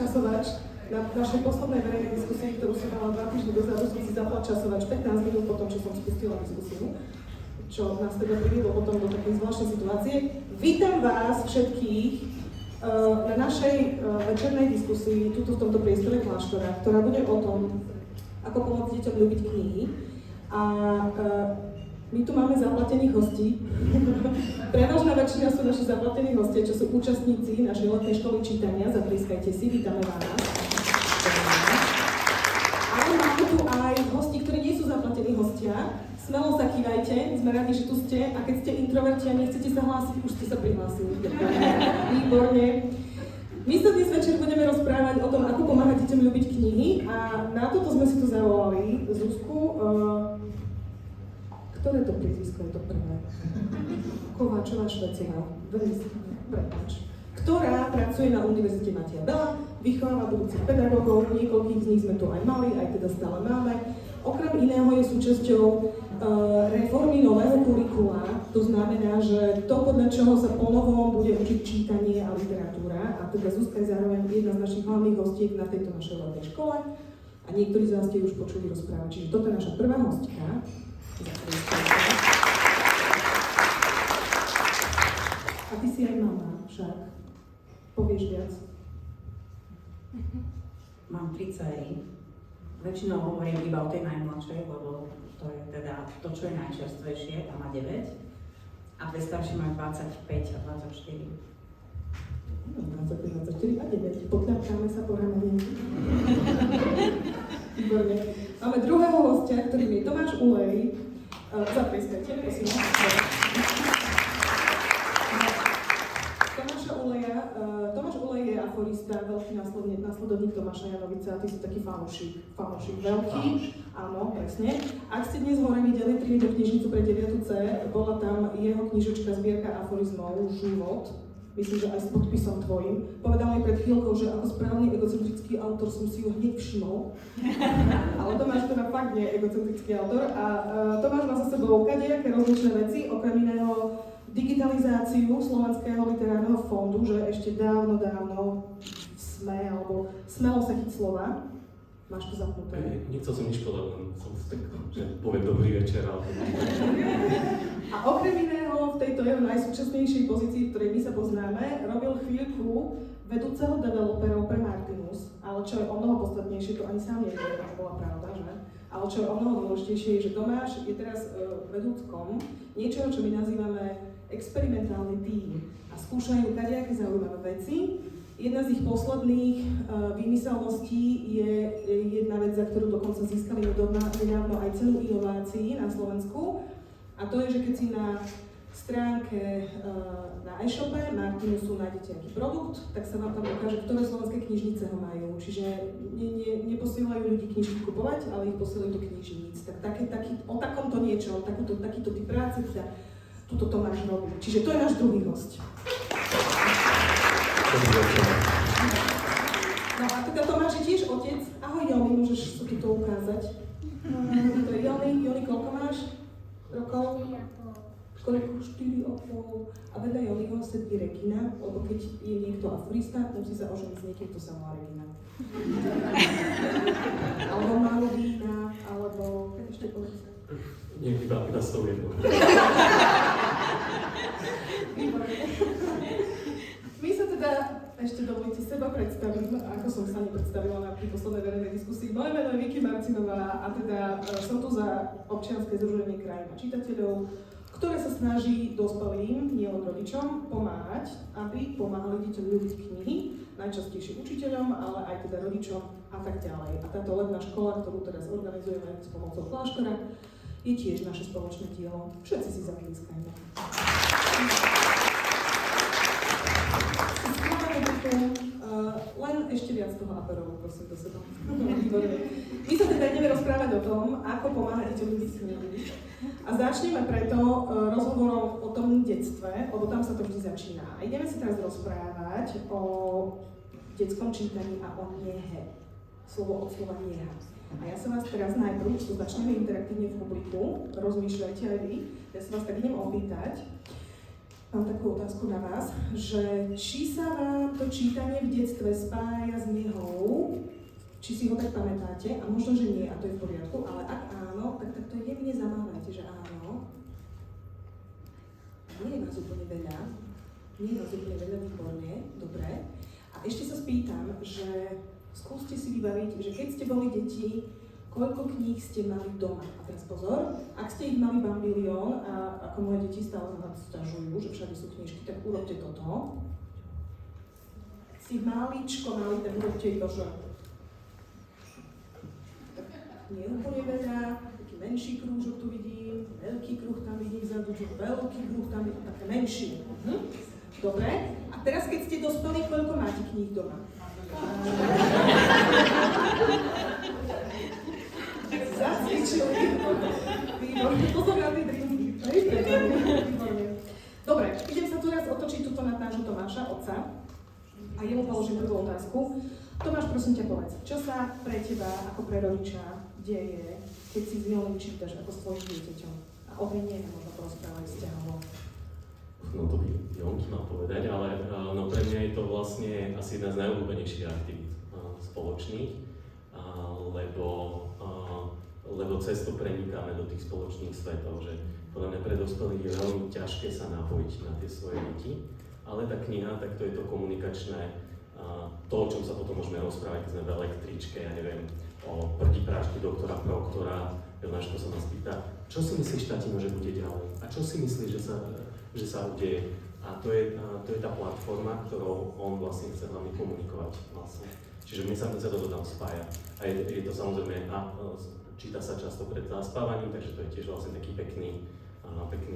časovač. Na našej poslednej verejnej diskusii, ktorú som mala 2 týždne dozadu, som si zapla časovač 15 minút po tom, čo som spustila diskusiu, čo nás teda priviedlo potom do takej zvláštnej situácie. Vítam vás všetkých na našej večernej diskusii, tuto v tomto priestore kláštora, ktorá bude o tom, ako pomôcť deťom ľúbiť knihy. A my tu máme zaplatených hostí. Prevažná väčšina sú naši zaplatení hostia, čo sú účastníci našej letnej školy čítania. Zatlískajte si, vítame vás. Ale máme tu aj hosti, ktorí nie sú zaplatení hostia. Smelo zakývajte, sme radi, že tu ste. A keď ste introverti a nechcete sa hlásiť, už ste sa prihlásili. Výborne. My sa dnes večer budeme rozprávať o tom, ako pomáhať deťom ľúbiť knihy. A na toto sme si tu zavolali Zuzku. Ktoré to priezvisko je to prvé? Kováčová Švecina. Prepáč. Ktorá pracuje na Univerzite Mateja Bela, vychováva budúcich pedagógov, niekoľkých z nich sme tu aj mali, aj teda stále máme. Okrem iného je súčasťou reformy nového kurikula, to znamená, že to, podľa čoho sa ponovom bude učiť čítanie a literatúra, a teda Zuzka je zároveň jedna z našich hlavných hostiek na tejto našej letnej škole a niektorí z vás ste už počuli rozprávať, čiže toto je naša prvá hostka. A ty si aj mama, však. Povieš viac? Mám 3 dcery. Väčšinou hovorím iba o tej najmladšej, lebo to je teda to, čo je najčerstvejšie, tá má 9. A 2 staršie majú 25 a 24. 25, 24 a 9. Potľapkáme sa po ramene. Výborne. Máme druhého hostia, ktorým je Tomáš Ulej. Zaprieskajte, prosím. Tomáš Ulej je aforista, veľký následovník Tomáša Janovica, ty si taký fanúšik veľký, áno, presne. Ak ste dnes hore videli triednu knižnicu pre 9. C, bola tam jeho knižočka zbierka aforizmov Život, myslím, že aj s podpisom tvojim. Povedal mi pred chvíľkou, že ako správny egocentrický autor som si ho hneď všimol. Ale Tomáš teda fakt nie je egocentrický autor a Tomáš má za sebou kadejaké rozličné veci, okrem iného digitalizáciu Slovenského literárneho fondu, že ešte dávno smelo sa chyť slova. Máš to zapnuté? Nechcel som nič povedať, len som si tak, že poviem dobrý večer. A okrem iného v tejto jeho najsúčasnejšej pozícii, v ktorej my sa poznáme, robil chvíľku vedúceho developerov pre Martinus, ale čo je o mnoho podstatnejšie, to ani sám nevie, to bola pravda, že? Ale čo je o mnoho dôležitejšie, je, že Tomáš je teraz vedúckom niečoho, čo my nazývame experimentálny tím a skúšajú kadejaké zaujímavé veci. Jedna z ich posledných výmyselností je jedna vec, za ktorú dokonca získali nedávno aj cenu inovácií na Slovensku. A to je, že keď si na stránke na e-shope Martinusu nájdete nejaký produkt, tak sa vám tam ukáže, ktoré slovenské knižnice ho majú. Čiže neposielajú ľudí knižky kupovať, ale ich posielajú do knižníc. O takomto niečo, takýto typ práce, tuto Tomáš robí. Čiže to je náš druhý host. No a teda Tomáš je tiež otec. Ahoj Joni, môžeš sa tu ukázať. To je Joni, koľko máš rokov? 4,5. A vedľa Joniho sedí Regina, lebo keď je niekto aforista, musí sa oženiť s niekým, kto sa volá Regina. Alebo Malvína, alebo ešte povedz. Nie, iba s tou jednou. My sa teda, ešte dovolíte seba predstavím, ako som sa nepredstavila na poslednej verejnej diskusii. Moje meno je Vicky Marcinová a teda som tu za občianske združenie Krajina čitateľov, ktoré sa snaží dospelým, nielen rodičom, pomáhať, aby pomáhali deťom ľúbiť knihy, najčastejšie učiteľom, ale aj teda rodičom a tak ďalej. A táto letná škola, ktorú teraz organizujeme s pomocou kláštora, je tiež naše spoločné dielo. Všetci si zatlískajme. Len ešte viac toho aperovu, prosím, do seba. My sa teda ideme rozprávať o tom, ako pomáhať deťom ľúbiť knihy. A začneme preto rozhovorom o tom detstve, lebo tam sa to vždy začína. A ideme sa teraz rozprávať o detskom čítaní a o nehe. Slovo od slova neha. A ja sa vás teraz najprv, čo začneme interaktívne v publiku, rozmýšľajte aj vy, ja sa vás tak idem opýtať. Mám takú otázku na vás, že či sa vám to čítanie v detstve spája s knihou, či si ho tak pamätáte, a možno, že nie, a to je v poriadku, ale ak áno, tak to jemne zamávajte, že áno. Nie je vás úplne veľa, výborne, dobre. A ešte sa spýtam, že skúste si vybaviť, že keď ste boli deti, koľko kníh ste mali doma? A teraz pozor, ak ste ich mali bambilión a ako moje deti stále na nás sťažujú, že všade sú knižky, tak urobte toto. Ak si ich maličko mali, tak urobte to, že nie úplne veľa, taký menší krúžok tu vidím, veľký kruh tam vidím vzadu, veľký kruh tam vidím, také menší. Dobre, a teraz keď ste dospeli, koľko máte kníh doma? Zacvičili. Výborne, pozor na tie drinky. Výborne. Dobre, idem sa tu raz otočiť tuto na nášho Tomáša, otca. A jemu položím prvú otázku. Tomáš, prosím ťa povedz, čo sa pre teba ako pre rodiča deje, keď si s Milým čítaš ako s tvojim dieťaťom? A o vine možno porozprávať vzťahovo. No to by Jonky mal povedať, ale no pre mňa je to vlastne asi jedna z najobľúbenejších aktivít spoločných, lebo cez to prenikáme do tých spoločných svetov, že podľa mňa pre dospelých je veľmi ťažké sa napojiť na tie svoje deti, ale tá kniha, tak to je to komunikačné, to, o čom sa potom môžeme rozprávať, keď sme v električke, ja neviem, o protipráške doktora Proktora, Jonáško sa nás pýta, čo si myslíš, tatino, že bude ďalej? A čo si myslíš, že sa udeje? A to je tá platforma, ktorou on vlastne chce hlavne komunikovať vlastne. Čiže mne sa to tam spája. A je to samozrejme, číta sa často pred zaspávaním, takže to je tiež vlastne taký pekný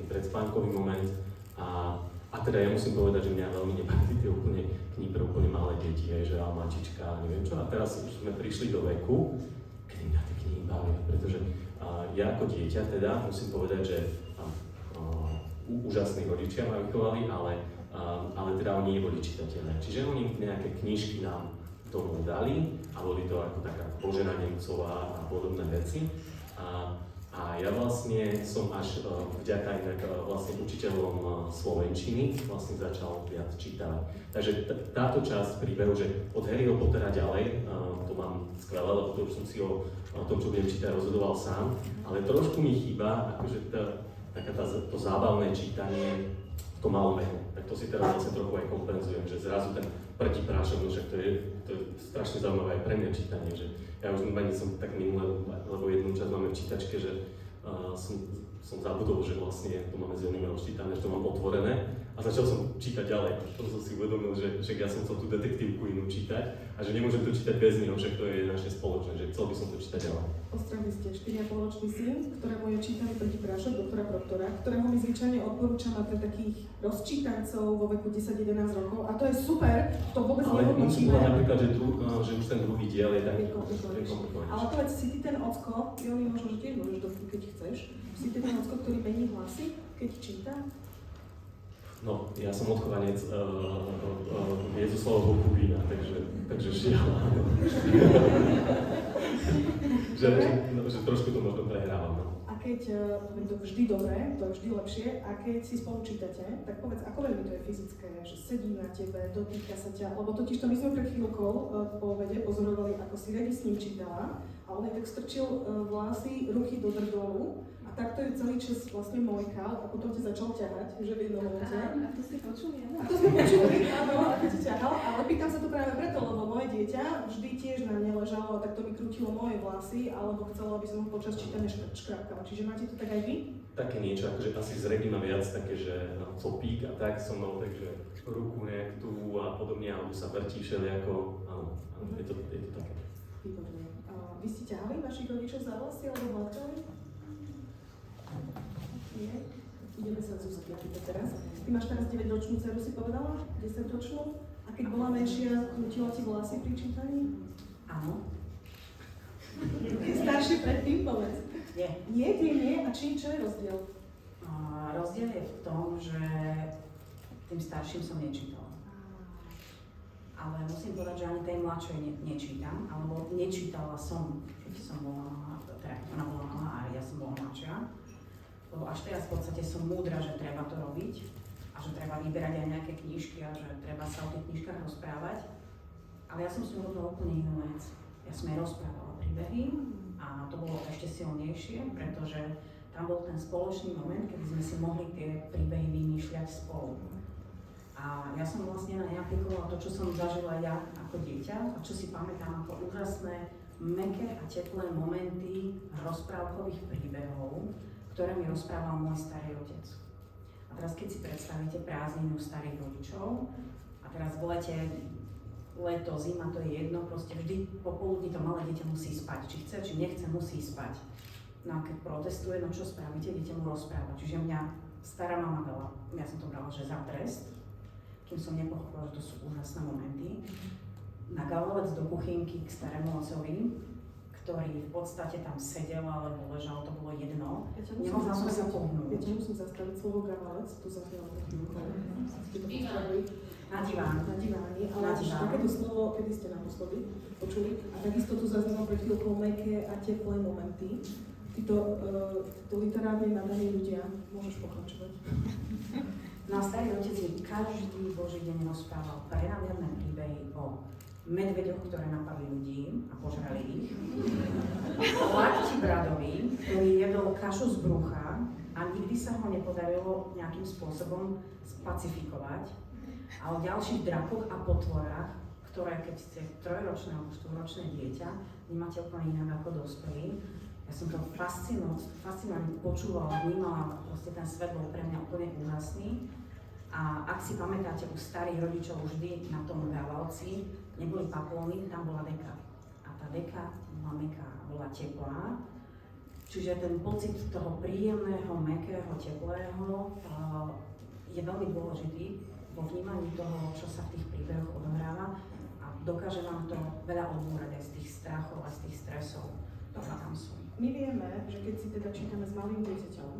predspánkový moment. A teda ja musím povedať, že mňa veľmi nebavili tie úplne knihy pre úplne malé deti, že Almačička, neviem čo. A teraz už sme prišli do veku, kedy mňa tie knihy bavia, pretože ja ako dieťa teda musím povedať, že úžasní rodičia ma vychovali, ale teda oni neboli čitatelé. Čiže oni nejaké knižky nám domov dali a boli to ako taká Božena Nemcová a podobné veci. A ja vlastne som až vďaka inak vlastne učiteľom slovenčiny vlastne začal viac čítať. Takže táto časť príbehu, že od Harryho Pottera ďalej, to mám skvelé, lebo to už som si o tom, čo budem čítať, rozhodoval sám, ale trošku mi chýba akože to zábavné čítanie v tom malom veku. Tak to si teraz vlastne trochu aj kompenzujem, že zrazu ten protiprášok, no však to je strašne zaujímavé aj pre mňa čítanie, že ja už ani som tak minulé, lebo jednu časť máme v čítačke, že som zabudol, že vlastne to máme s Joným rozčítané, že to mám otvorené a začal som čítať ďalej. Potom som si uvedomil, že ja som chcel tú detektívku inú čítať a že nemôžem to čítať bez neho, však to je naše spoločné, že chcel by som to čítať ďalej. Ostrahli ste 4,5-ročný syn, ktorému je čítaný protiprášok doktora Proktora, ktorého mi zvyčajne odporúčam pre takých rozčítancov vo veku 10-11 rokov a to je super, to vôbec nehodnotíme. Ale musím povedať napríklad, že už ten druhý diel je taký komplikovanejší. Ale povedz, si ty ten ocko, Joni, možno, že tiež môžeš dotknúť, keď chceš, si ty ten ocko, ktorý mení hlasy, keď číta? No, ja som odchovanec Jezusovho Kubína, takže žiaľ. že trošku to možno prehrávam. No. A keď, to vždy dobré, to je vždy lepšie, a keď si spolu čítate, tak povedz, ako veľmi to je fyzické, že sedí na tebe, dotýka sa ťa, lebo totiž to my sme pred chvíľkou po obede pozorovali, ako si Regi s ním čítala a on jej tak strčil vlasy, ruky do drdolu. A takto je celý čas vlastne mojkal a potom ťa začal ťahať, že v jednom momente. A to ste počuli, A to sme počuli, áno, ako ťa ťahal, ale pýtam sa to práve preto, lebo moje dieťa vždy tiež na mne ležalo a takto mi krútilo moje vlasy, alebo chcelo, aby som ho počas čítania škrápkala. Čiže máte to tak aj vy? Také niečo, akože asi z Regi má viac také, že copík a tak som mal, takže ruku nejak tu a podobne, alebo sa vrtí všelijako, áno, je to také. Výborne. Vy ste ťahali vašich rodičov za vlasy alebo hladkali? Nie? Ideme sa Zuzky opýtať teraz. Ty máš teraz 9-ročnú dceru, si povedala? 10-ročnú? A keď bola menšia, krútila ti vlasy pri čítaní? Áno. Keď starší predtým, povedz. Nie. Nie. A čo je rozdiel? Rozdiel je v tom, že tým starším som nečítala. Ale musím povedať, že ani tej mladšej nečítam, alebo nečítala som, keď som bola, teda ona bola malá a ja som bola mladšia. Lebo až teraz v podstate som múdra, že treba to robiť. a že treba vyberať aj nejaké knižky a že treba sa o tých knižkách rozprávať. Ale ja som s ňou robila úplne inú vec. Ja som jej rozprávala príbehy a to bolo ešte silnejšie, pretože tam bol ten spoločný moment, kedy sme si mohli tie príbehy vymýšľať spolu. A ja som vlastne na nej aplikovala to, čo som zažila ja ako dieťa a čo si pamätám ako úžasné, mäkké a teplé momenty rozprávkových príbehov, ktoré mi rozprával môj starý otec. A teraz keď si predstavíte prázdninu starých rodičov a teraz v lete, leto, zima, to je jedno, proste vždy popoludní to malé dieťa musí spať. Či chce, či nechce, musí spať. No a keď protestuje, no čo spravíte? Dieťa mu rozpráva. Čiže mňa stará mama dala, ja som to brala, že za trest, kým som nepochopila, že to sú úžasné momenty, nagalovec do kuchynky k starému otcovi, ktorý v podstate tam sedel alebo ležal, to bolo jedno. Nemohla som sa pohnúť. Ja ťa musím zastaviť slovo gavalec, tu zaznelo na diváni, ale takéto slovo, kedy ste naposledy počuli, a takisto tu zaznelo pred chvíľkou mäkké a teplé momenty. Títo literárne nadaní ľudia, môžeš pokračovať. No a starý otec mi každý boží deň rozprával prenádherné príbehy o medveďoch, ktoré napadli ľudí a požrali ich, o Lakti Bradovi, ktorý jedol kašu z brucha a nikdy sa ho nepodarilo nejakým spôsobom spacifikovať, a o ďalších drakoch a potvorách, ktoré keď ste 3-ročné alebo 4-ročné dieťa, vnímate úplne inak ako dospelí. Ja som to fascinovane počúvala, vnímala, proste ten svet bol pre mňa úplne úžasný. A ak si pamätáte, u starých rodičov vždy na tom gavalci neboli paplóny, tam bola deka. A tá deka bola mäkká, bola teplá. Čiže ten pocit toho príjemného, mäkkého, teplého je veľmi dôležitý vo vnímaní toho, čo sa v tých príbehoch odohráva a dokáže vám to veľa odbúrať aj z tých strachov a z tých stresov, ktoré tam sú. My vieme, že keď si teda čítame s malým dieťaťom,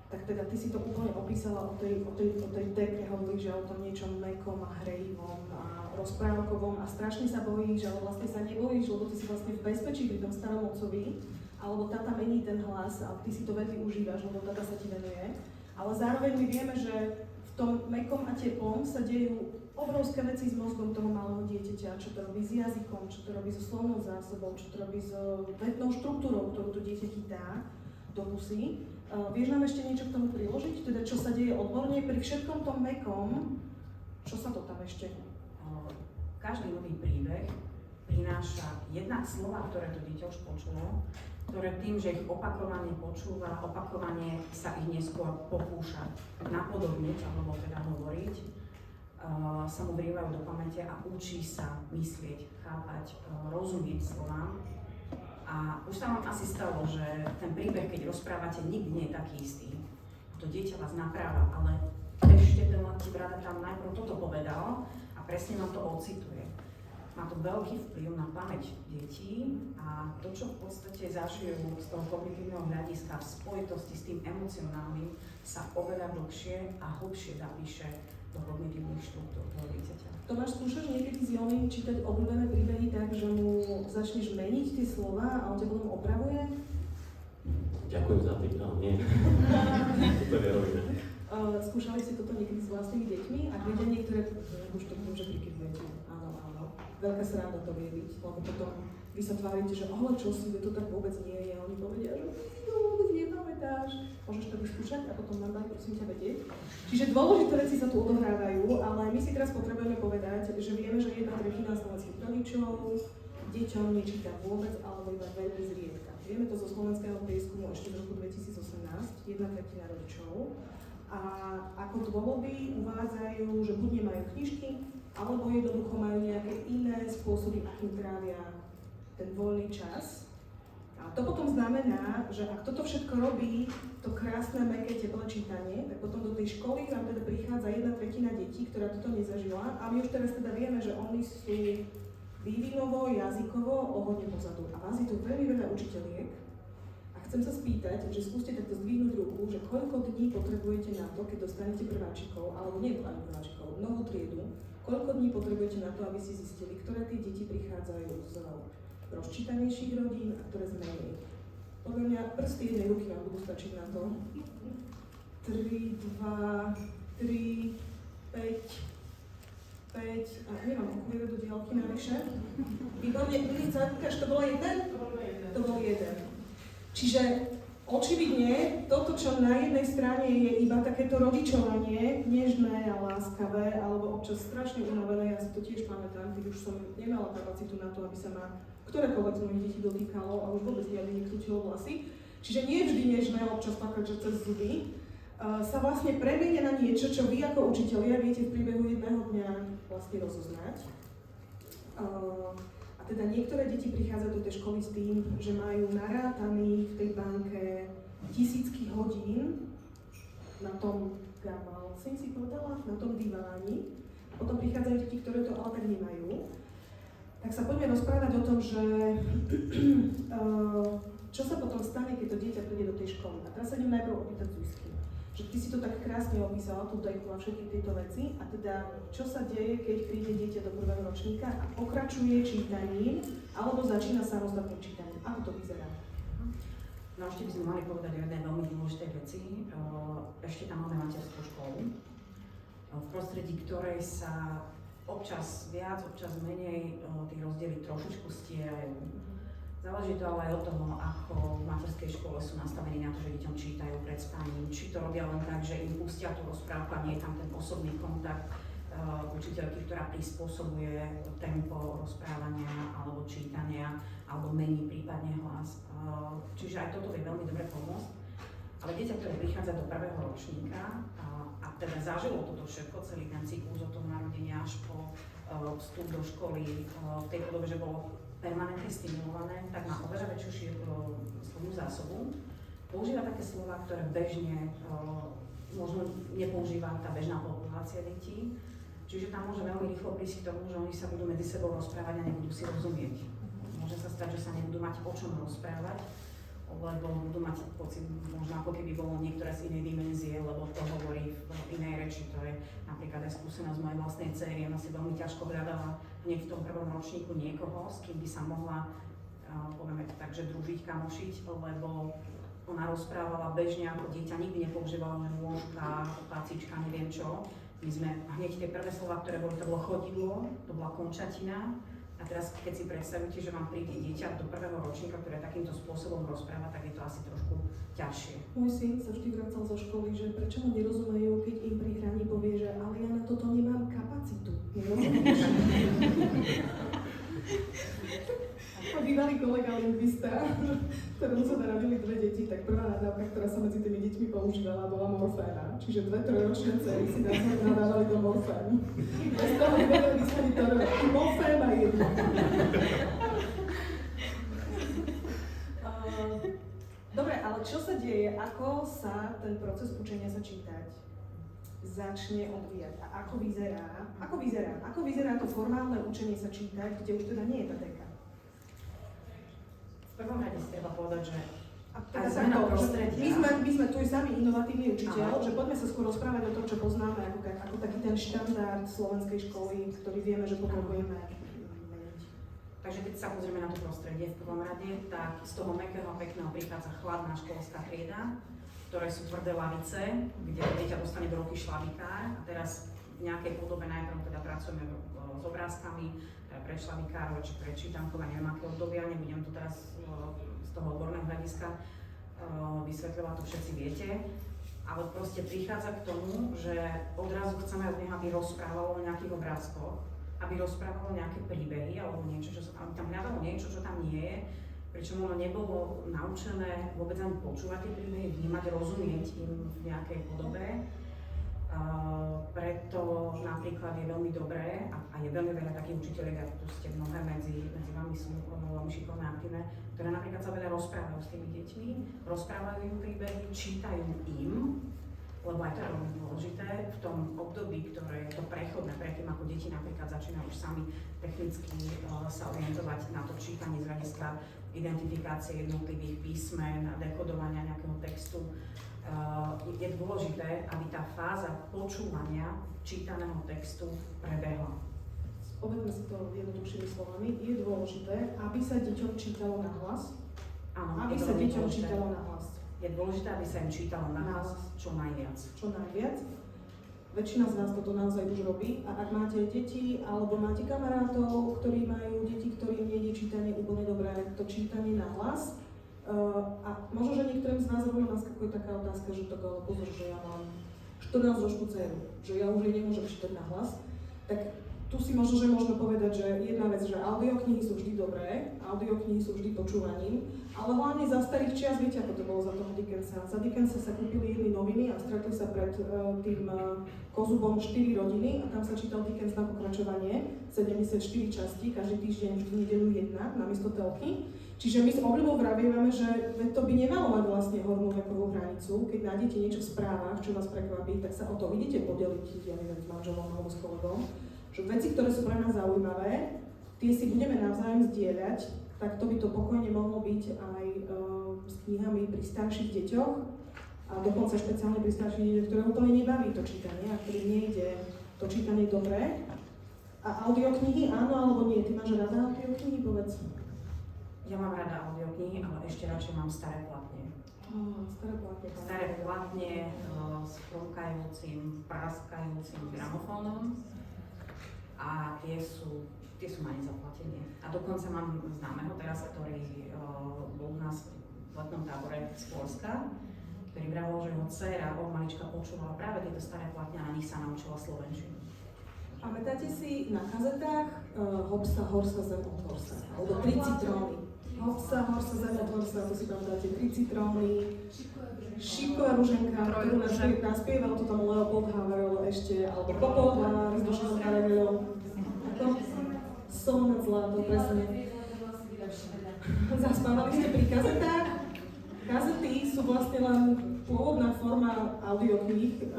tak teda ty si to úplne opísala o tej deke, hovoríš, že o tom niečom mäkkom a hrejivom a rozprávkovom a strašne sa bojíš, ale vlastne sa nebojíš, lebo ty si vlastne v bezpečí pri tom starom otcovi, alebo tata mení ten hlas a ty si to veľmi užívaš, lebo tata sa ti venuje. Ale zároveň my vieme, že v tom mäkkom a teplom sa dejú obrovské veci s mozgom toho malého dieťaťa, čo to robí s jazykom, čo to robí so slovnou zásobou, čo to robí s vetnou štruktúrou, ktorú to dieťa chytá do pusy. Vieš nám ešte niečo k tomu priložiť? Teda čo sa deje odborne pri všetkom tom mäkkom? Čo sa to tam ešte? Každý nový príbeh prináša jednak slova, ktoré to dieťa už počulo, ktoré tým, že ich opakovane počúva, opakovane sa ich neskôr pokúša napodobniť, alebo teda hovoriť, sa mu vrievajú do pamäte a učí sa myslieť, chápať, rozumieť slovám. A už sa vám asi stalo, že ten príbeh, keď rozprávate, nikdy nie je taký istý. To dieťa vás napráva, ale ešte ten Lakti Brada tam najprv toto povedal a presne vám to ocituje. Má to veľký vplyv na pamäť detí a to, čo v podstate zažijú z toho kognitívneho hľadiska v spojitosti s tým emocionálnym, sa oveľa dlhšie a hlbšie zapíše do kognitívnych štruktúr toho dieťaťa. Tomáš, skúšaš niekedy s Jolim čítať obľúbené príbehy tak, že mu začneš meniť tie slova a on ťa potom opravuje? Ďakujem za tým, ale nie. To nerovíme. Skúšali ste toto niekedy s vlastnými deťmi? Ak vidia niektoré, už to môže prikyvujete. Áno. Veľká sranda to vie byť, lebo potom vy sa tvárite, že ale čo si, to tak vôbec nie je. A oni povedia, že ty to vôbec nepamätáš. Môžeš to vyskúšať a potom nám daj, prosím ťa, vedieť. Čiže dôležité veci sa tu odohrávajú, ale my si teraz potrebujeme povedať, že vieme, že 1/3 slovenských rodičov deťom nečíta vôbec alebo iba veľmi zriedka. Vieme to zo slovenského prieskumu ešte v roku 2018, 1/3 rodičov. A ako dôvody uvádzajú, že buď nemajú knižky, alebo jednoducho majú nejaké iné spôsoby, akým trávia ten voľný čas. A to potom znamená, že ak toto všetko robí to krásne, mäkké, teplé čítanie, tak potom do tej školy nám teda prichádza 1/3 detí, ktorá toto nezažila. A my už teraz teda vieme, že oni sú vývinovo, jazykovo o hodne pozadu. A vás je tu veľmi veľa učiteľiek. A chcem sa spýtať, že skúste takto zdvihnúť ruku, že koľko dní potrebujete na to, keď dostanete prváčikov, alebo nie ani prváčikov, novú triedu, koľko dní potrebujete na to, aby ste zistili, ktoré tie deti prichádzajú z rozčítanejších rodín a ktoré z menej. Podľa mňa prsty jednej ruky vám budú stačiť na to. 3, 2, 3, 5, a nemám okuliare do diaľky navyše. Výborne, Milica, ukáž, to bolo jeden? To bol jeden. Čiže očividne toto, čo na jednej strane je iba takéto rodičovanie, nežné a láskavé, alebo občas strašne unavené, ja si to tiež pamätám, keď už som nemala kapacitu na to, aby sa ma ktorékoľvek z mojich detí dotýkalo a už vôbec žiadne nekrútilo vlasy. Čiže nie vždy nežné, občas taká, že cez zuby, sa vlastne premenie na niečo, čo vy ako učitelia viete v priebehu jedného dňa vlastne rozoznať. A teda niektoré deti prichádzajú do tej školy s tým, že majú narátaných v tej banke tisícky hodín na tom gamalci, si povedala, na tom diváni. A potom prichádzajú deti, ktoré to ale tak nemajú. Tak sa poďme rozprávať o tom, že čo sa potom stane, keď to dieťa príde do tej školy. A teraz sa idem najprv opýtať Zuzky. Že ty si to tak krásne opísala, tú dejku a všetky tieto veci. A teda, čo sa deje, keď príde dieťa do prvého ročníka a pokračuje čítaním, alebo začína samostatným čítaním? Ako to vyzerá? No ešte by sme mali povedať o jednej veľmi dôležitej veci. Ešte tam máme materskú školu, v prostredí ktorej sa občas viac, občas menej tie rozdiely trošičku stierajú. Záleží to ale aj od toho, ako v materskej škole sú nastavení na to, že deťom čítajú pred spaním. Či to robia len tak, že im pustia tú rozprávku a nie je tam ten osobný kontakt učiteľky, ktorá prispôsobuje tempo rozprávania alebo čítania, alebo mení prípadne hlas. Čiže aj toto vie veľmi dobre pomôcť. Ale dieťa, ktoré prichádza do prvého ročníka a teda zažilo toto všetko, celý ten cyklus od toho narodenia až po vstup do školy v tej podobe, že bolo permanentne stimulované, tak má oveľa väčšiu slovnú zásobu. Používa také slova, ktoré bežne možno nepoužíva tá bežná populácia detí. Čiže tam môže veľmi rýchlo prísť k tomu, že oni sa budú medzi sebou rozprávať a nebudú si rozumieť. Môže sa stať, že sa nebudú mať o čom rozprávať, lebo budú mať pocit, možno ako keby bolo niektoré z inej dimenzie, lebo to hovorí v inej reči. To je napríklad aj skúsenosť mojej vlastnej dcery. Ona si veľmi ťažko hľadala hneď v tom prvom ročníku niekoho, s kým by sa mohla, povieme to tak, že družiť, kamošiť, lebo ona rozprávala bežne ako dieťa, nikdy nepoužívala len nôžka, pacička, neviem čo. My sme hneď tie prvé slova, ktoré boli, to bolo chodidlo, to bola končatina. A teraz, keď si predstavíte, že vám príde dieťa do prvého ročníka, ktoré takýmto spôsobom rozpráva, tak je to asi trošku ťažšie. Môj syn sa vždy vracal zo školy, že prečo mu nerozumejú, keď im pri hraní povie, že ale ja na toto nemám kapacitu. Nerozumieš? A bývalý kolega lingvista, ktorému sa narodili dve deti, tak prvá nadávka, ktorá sa medzi tými deťmi používala, bola morféna. Čiže 2-3-ročné dcery si nadávali do morfénu. Bez toho nevedeli vysvetliť to, morféna jedna. Dobre, ale čo sa deje? Ako sa ten proces učenia sa čítať začne odvíjať? A ako vyzerá? Ako vyzerá to formálne učenie sa čítať, kde už teda nie je tá deka? V prvom rade si treba povedať, že aj zmena prostredia. My sme tu sami inovatívni učiteľ, že poďme sa skôr rozprávať o tom, čo poznáme ako taký ten štandard slovenskej školy, ktorý vieme, že potrebujeme meniť. Takže keď sa pozrieme na to prostredie v prvom rade, tak z toho mäkkého a pekného prichádza chladná školská trieda, ktoré sú tvrdé lavice, kde dieťa dostane do ruky šlabikár a teraz v nejakej podobe najprv teda pracujeme s obrázkami pre šlabikárov či pre čítankov a neviem aké obdobia, nebudem to teraz z toho odborného hľadiska vysvetľovať, to všetci viete, ale proste prichádza k tomu, že odrazu chceme od neho, aby rozprávalo o nejakých obrázkoch, aby rozprávalo nejaké príbehy alebo niečo, aby tam hľadalo niečo, čo tam nie je, pričom ono nebolo naučené vôbec ani počúvať tie príbehy, vnímať, rozumieť im v nejakej podobe. Preto napríklad je veľmi dobré a je veľmi veľa takých učiteľiek, a tu ste mnohé medzi vami sú veľmi šikovné a aktívne, ktoré napríklad sa veľa rozprávajú s tými deťmi, rozprávajú im príbehy, čítajú im, lebo aj to je veľmi dôležité v tom období, ktoré je to prechodné predtým, ako deti napríklad začínajú už sami technicky sa orientovať na to čítanie z hľadiska identifikácie jednotlivých písmen a dekodovania nejakého textu. Je dôležité, aby tá fáza počúvania čítaného textu prebehla. Povedme si to jednoduchšími slovami. Je dôležité, aby sa deťom čítalo nahlas. Áno, aby sa deťom čítalo nahlas. Je dôležité, aby sa im čítalo nahlas čo najviac. Čo najviac. väčšina z vás toto naozaj už robí a ak máte deti alebo máte kamarátov, ktorí majú deti, ktorým nejde čítanie úplne dobré, to čítanie na hlas. A možno, že niektorým z vás rovno naskakuje taká otázka, že tak ale pozor, že ja mám 14-ročnú dceru, že ja už jej nemôžem čítať na hlas, tak tu si možno, že môžeme povedať, že jedna vec, že audioknihy sú vždy dobré, audioknihy sú vždy počúvaním, ale hlavne za starých čias, viete, ako to bolo za toho Dickensa. Za Dickensa sa kúpili jedny noviny a stretli sa pred tým kozubom 4 rodiny a tam sa čítal Dickens na pokračovanie, 74 častí, každý týždeň vždy nedeľu jedna, namiesto telky. Čiže my s obľubou vravievame, že to by nemalo mať vlastne hornú vekovú hranicu. Keď nájdete niečo v správach, čo vás prekvapí, tak sa o to idete podeliť, ja neviem, s manželom alebo s kolegom. Že veci, ktoré sú pre nás zaujímavé, tie si budeme navzájom zdieľať, tak to by to pokojne mohlo byť aj s knihami pri starších deťoch a dokonca špeciálne pri starších deťoch, ktoré úplne nebaví to čítanie a ktorým nejde to čítanie dobre. A audioknihy áno alebo nie? Ty máš rada audioknihy? Povedz. Ja mám rada audioknihy, ale ešte radšej mám staré platne. Staré platne. Staré platne s chrumkajúcim, praskajúcim gramofónom. A tie sú ma nezaplatenie. A dokonca mám známeho teraz, ktorý bol u nás v letnom tábore z Polska, ktorý vravel, že jeho dcéra od malička počúvala práve tieto staré platne a na nich sa naučila slovenčinu. Pamätáte si na kazetách Hopsa, Horsa, Zem od Horsa, alebo 3 citróny. Hopsa, Horsa, Zem od Horsa, to si pamätáte, 3 citróny. Šípková ruženka, ktorú naspieval to tam Leopold Haverel ešte, alebo Popolvár s Dušanom Haverelom. Ako? Sol nad zlatou, presne. Zaspávali ste pri kazetách. Kazety sú vlastne len pôvodná forma audiokníh,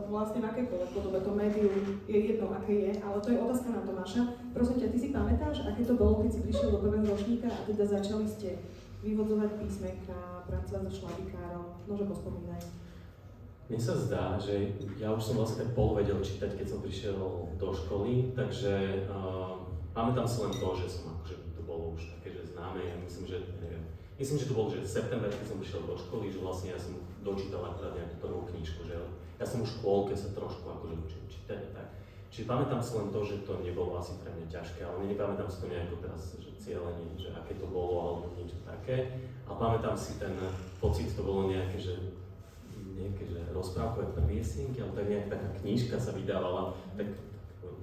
vlastne v akékoľvek podobe. To médium je jedno, aké je, ale to je otázka na Tomáša. Prosím ťa, ty si pamätáš, aké to bolo, keď si prišiel do prvého ročníka a teda začali ste vyvodzovať písmenka, pracovať so šlabikárom? Nože pospomínaj. Mne sa zdá, že ja už som vlastne tak vedel čítať, keď som prišiel do školy, takže pamätám si len to, že som akože to bolo už také, že známe. Ja myslím, že to bolo, že v september, keď som prišiel do školy, že vlastne ja som dočítal akorát nejakú prvú knižku, že ja som už v škôlke sa trošku akože učil čítať a tak. Čiže pamätám si len to, že to nebolo asi pre mňa ťažké, ale nepamätám si to nejako teraz, že cieľenie, že aké to bolo alebo niečo také. A pamätám si ten pocit, to bolo nejaké, že rozprávkové prviesienky, ale tak nejaká taká knižka sa vydávala, tak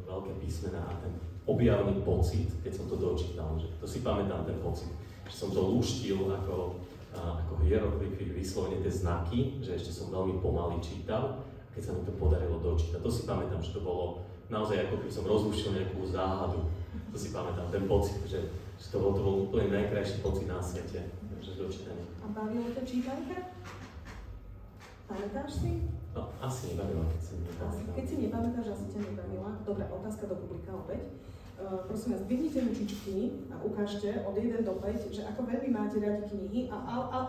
veľké písmená a ten objavný pocit, keď som to dočítal, že to si pamätám ten pocit, že som to lúštil ako hieroglyfy, vyslovene tie znaky, že ešte som veľmi pomaly čítal, keď sa mi to podarilo dočítať. To si pamätám, že to bolo naozaj ako keby som rozlúštil nejakú záhadu. To si pamätám, ten pocit, že to bol úplne najkrajší pocit na svete, že dočítanie. A bavilo to čítanka? Pamätáš si? No, asi nebavila, keď si nepamätám. Keď si nepamätáš, asi ťa nebavila. Dobre, otázka do publika opäť. Prosím vás, zdvihnite ručičky a ukážte od 1 do 5, že ako veľmi máte radi knihy a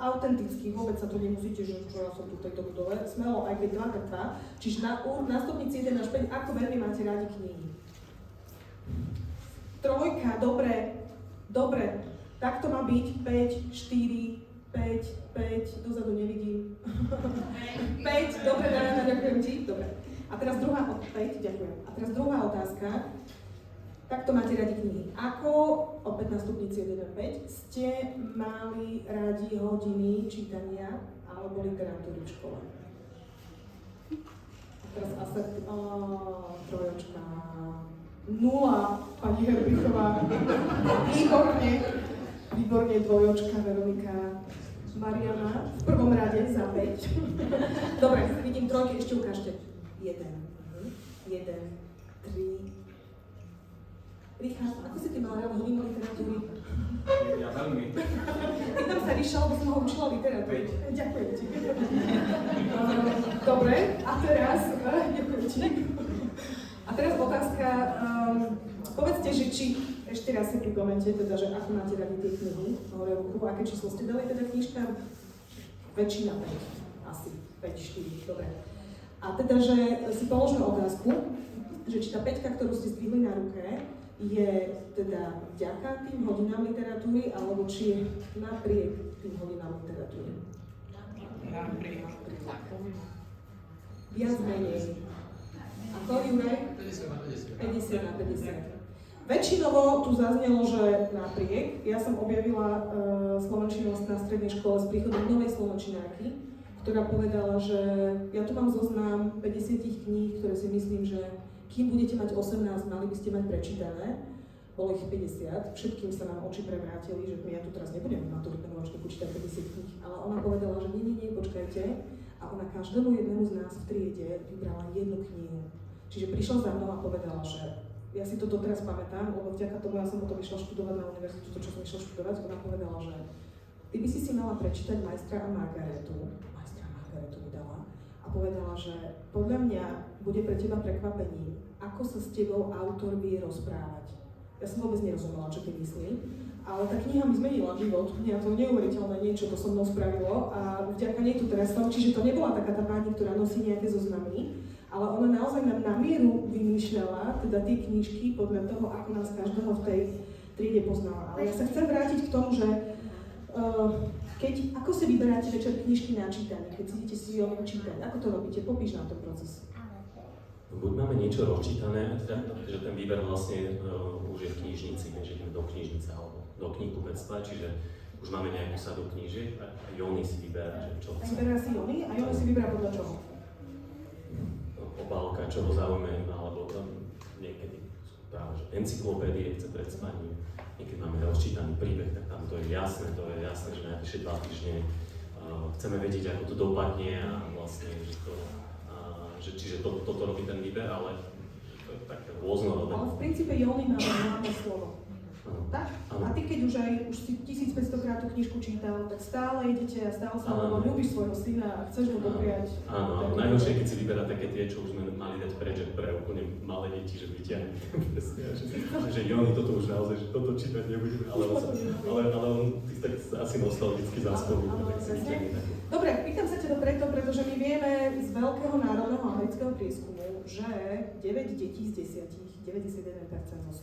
autenticky, vôbec sa to nemusíte, že čo ja som tu v tejto budove, smelo aj keď 2x2, čiže na stupnici 1 až 5, ako veľmi máte radi knihy. 3, dobre, tak to má byť, 5, 4, 5, dozadu nevidím. 5, dobre, ďakujem ti, dobre. A teraz druhá, 5, ďakujem. A teraz druhá otázka. Takto máte radi knihy. Ako, opäť na stupnici 1-5, ste mali radi hodiny čítania alebo literatúry v škole? A teraz asi, trojočka. 0, pani Herbichová. Výborne, dvojočka, Veronika. Mariana, v prvom rade za 5. Dobre, vidím trojky, ešte ukážte. 1, 3. Richard, ako si ty mal rád hodinu literatúry? Ja veľmi. Ty tam sa ríšal, lebo som ho učila literatúru. Ďakujem ti. Dobre, a teraz, ďakujem ti. A teraz otázka, povedzte, že či, ešte raz si pripomente, teda, že ako máte radi tie knihy, hore ruku, aké číslo ste dali teda knižkám? Väčšina 5, asi 5, 4, dobre. A teda, že si položme otázku, že či tá 5, ktorú ste zdvihli na ruke, je teda vďaka tým hodinám literatúry, alebo či je napriek tým hodinám literatúry? Napriek. Viac menej. Ako, Juraj? 50 na 50. 50 na 50. Väčšinovo tu zaznelo, že napriek. Ja som objavila slovenčinu na strednej škole s príchodom novej slovenčinárky, ktorá povedala, že ja tu mám zoznam 50 kníh, ktoré si myslím, že kým budete mať 18, mali by ste mať prečítané. Bolo ich 50, všetkým sa nám oči prevrátili, že ja tu teraz nebudem na maturitnom ročníku čítať 50 kníh, ale ona povedala, že nie, počkajte. A ona každému jednému z nás v triede vybrala jednu knihu. Čiže prišla za mnou a povedala, že ja si to doteraz pamätám, lebo vďaka tomu ja som potom išla študovať na univerzitu, to čo som išla študovať, ona povedala, že ty by si mala prečítať Majstra a Margaretu. Majstra a Margaretu mi dala. A povedala, že podľa mňa bude pre teba prekvapením, ako sa s tebou autor vie rozprávať. Ja som vôbec nerozumela, čo ty myslí, ale tá kniha mi zmenila život. Mňa to neuveriteľné niečo, to so mnou spravilo a vďaka nej tu teraz som. Čiže to nebola taká tá pani, ktorá nosí nejaké zoznamy, ale ona naozaj nám na mieru vymýšľala teda tie knižky podľa toho, ako nás každého v tej triede poznala. Ale ja sa chcem vrátiť k tomu, že ako si vyberáte večer knižky na čítanie, keď si idete si ho čítať, ako to robíte? Popíš nám ten proces. Buď máme niečo rozčítané, že ten výber vlastne už je v knižnici, že ideme do knižnice alebo do knihkupectva, čiže už máme nejakú sadu knížiek a Joni si vyberá, že čo chce. Vyberá si Joni a Joni si vyberá podľa čoho? Obálka, čo ho zaujme, alebo niekedy sú práve že encyklopédie, chce pred spaním, niekedy máme rozčítaný príbeh, tak tam to je jasné, že najbližšie 2 týždne chceme vedieť, ako to dopadne a vlastne, čiže toto robí ten výber, ale to je také rôznorodé. Ale v princípe Joni máme hlavné slovo. Tak? A ty keď už si 1500 krát tú knižku čítal, tak stále idete a stále sa ľúbiš svojho syna a chceš mu dopriať. Áno, najhoršie, keď si vyberá také tie, čo už sme mali dať preč, že pre úplne malé deti, že vyťahne. že Joni toto už naozaj, že toto čítať nebudeme, ale on tak asi nostalgicky zaspomína, tak si vyťahne také. Dobre, pýtam sa ťa to preto, pretože my vieme z veľkého národného amerického prieskumu, že 9 detí z 10, 91% zo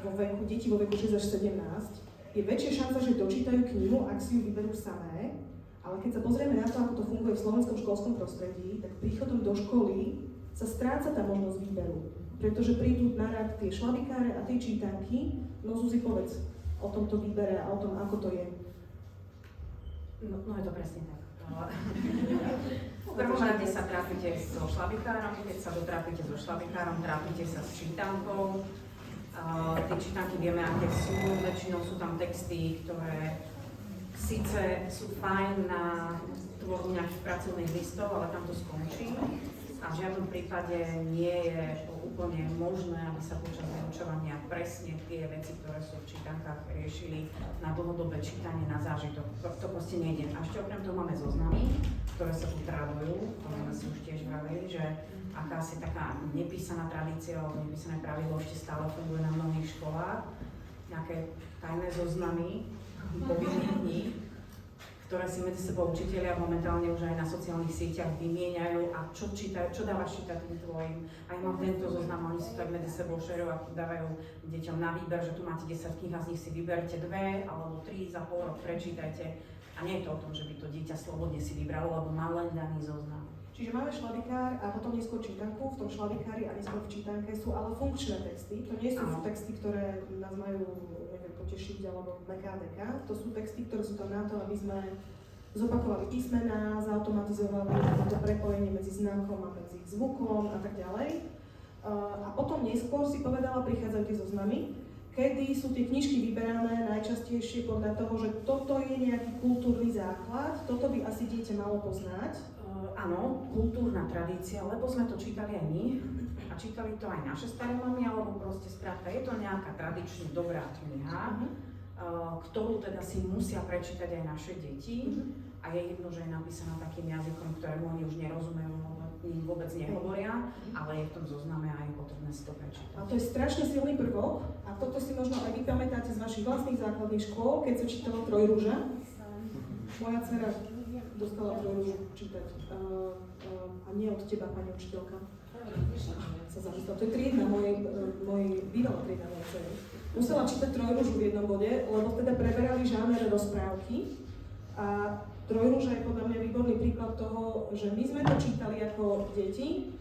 100, deti vo veku 6 až 17, je väčšia šanca, že dočítajú knihu, ak si ju vyberú samé, ale keď sa pozrieme na to, ako to funguje v slovenskom školskom prostredí, tak príchodom do školy sa stráca tá možnosť výberu, pretože prídu na rad tie šlabikáre a tie čítanky. No Zuzi, povedz o tomto výbere a o tom, ako to je. No je to presne tak. V prvom rade sa trápite so šlabikárom, keď sa dotrapíte so šlabikárom, trápite sa s čítankou. Tie čítanky vieme, aké sú, väčšinou sú tam texty, ktoré síce sú fajn na tvorbu nejakých pracovných listov, ale tam to skončí. A v žiadnom prípade nie je úplne možné, aby sa počas vyučovania presne tie veci, ktoré sú v čítankách, riešili na dlhodobé čítanie, na zážitok. To proste nejde. A ešte okrem toho máme zoznamy, ktoré sa tu trádujú, to sme si už tiež vravili, že akási taká nepísaná tradícia alebo nepísané pravidlo ešte stále funguje na mnohých školách. Nejaké tajné zoznamy, povinných kníh, ktoré si medzi sebou učitelia momentálne už aj na sociálnych sieťach vymieňajú a čo čítajú, čo dávaš čítať tým tvojim. A ja mám tento zoznam, oni si tak medzi sebou šerujú a dávajú deťom na výber, že tu máte 10 kníh a z nich si vyberte 2 alebo 3 za pol rok, prečítajte. A nie je to o tom, že by to dieťa slobodne si vybralo, lebo má len daný zoznam. Čiže máme šlabikár a potom neskôr čítanku, v tom šlabikári a neskôr v čítanke sú ale funkčné texty, to nie sú texty, ktoré nás majú potešiť alebo meká. To sú texty, ktoré sú tam na to, aby sme zopakovali písmená, zautomatizovali to prepojenie medzi znakom a medzi zvukom a tak ďalej. A potom neskôr si povedala, prichádzajú tie zoznamy, kedy sú tie knižky vyberané najčastejšie podľa toho, že toto je nejaký kultúrny základ, toto by asi dieťa malo poznať. Áno, kultúrna tradícia, lebo sme to čítali aj my a čítali to aj naše staré mamy, alebo proste skrátka, je to nejaká tradične dobrá kniha, ktorú teda si musia prečítať aj naše deti a je jedno, že je napísaná takým jazykom, ktorému oni už nerozumejú, ním vôbec nehovoria, ale je v tom zozname aj potrebné si to prečítať. A to je strašne silný prvok a toto si možno aj vy pamätáte z vašich vlastných základných škôl, keď sa čítala Trojrúža. Moja dcera dostala Trojrúžu čítať a nie od teba, pani učiteľka. Sa zamyslela. To je triedna, bývalá triedna mojej dcery. Musela čítať Trojrúžu v jednom bode, lebo teda preberali žáner rozprávky a Trojrúža je podľa mňa výborný príklad toho, že my sme to čítali ako deti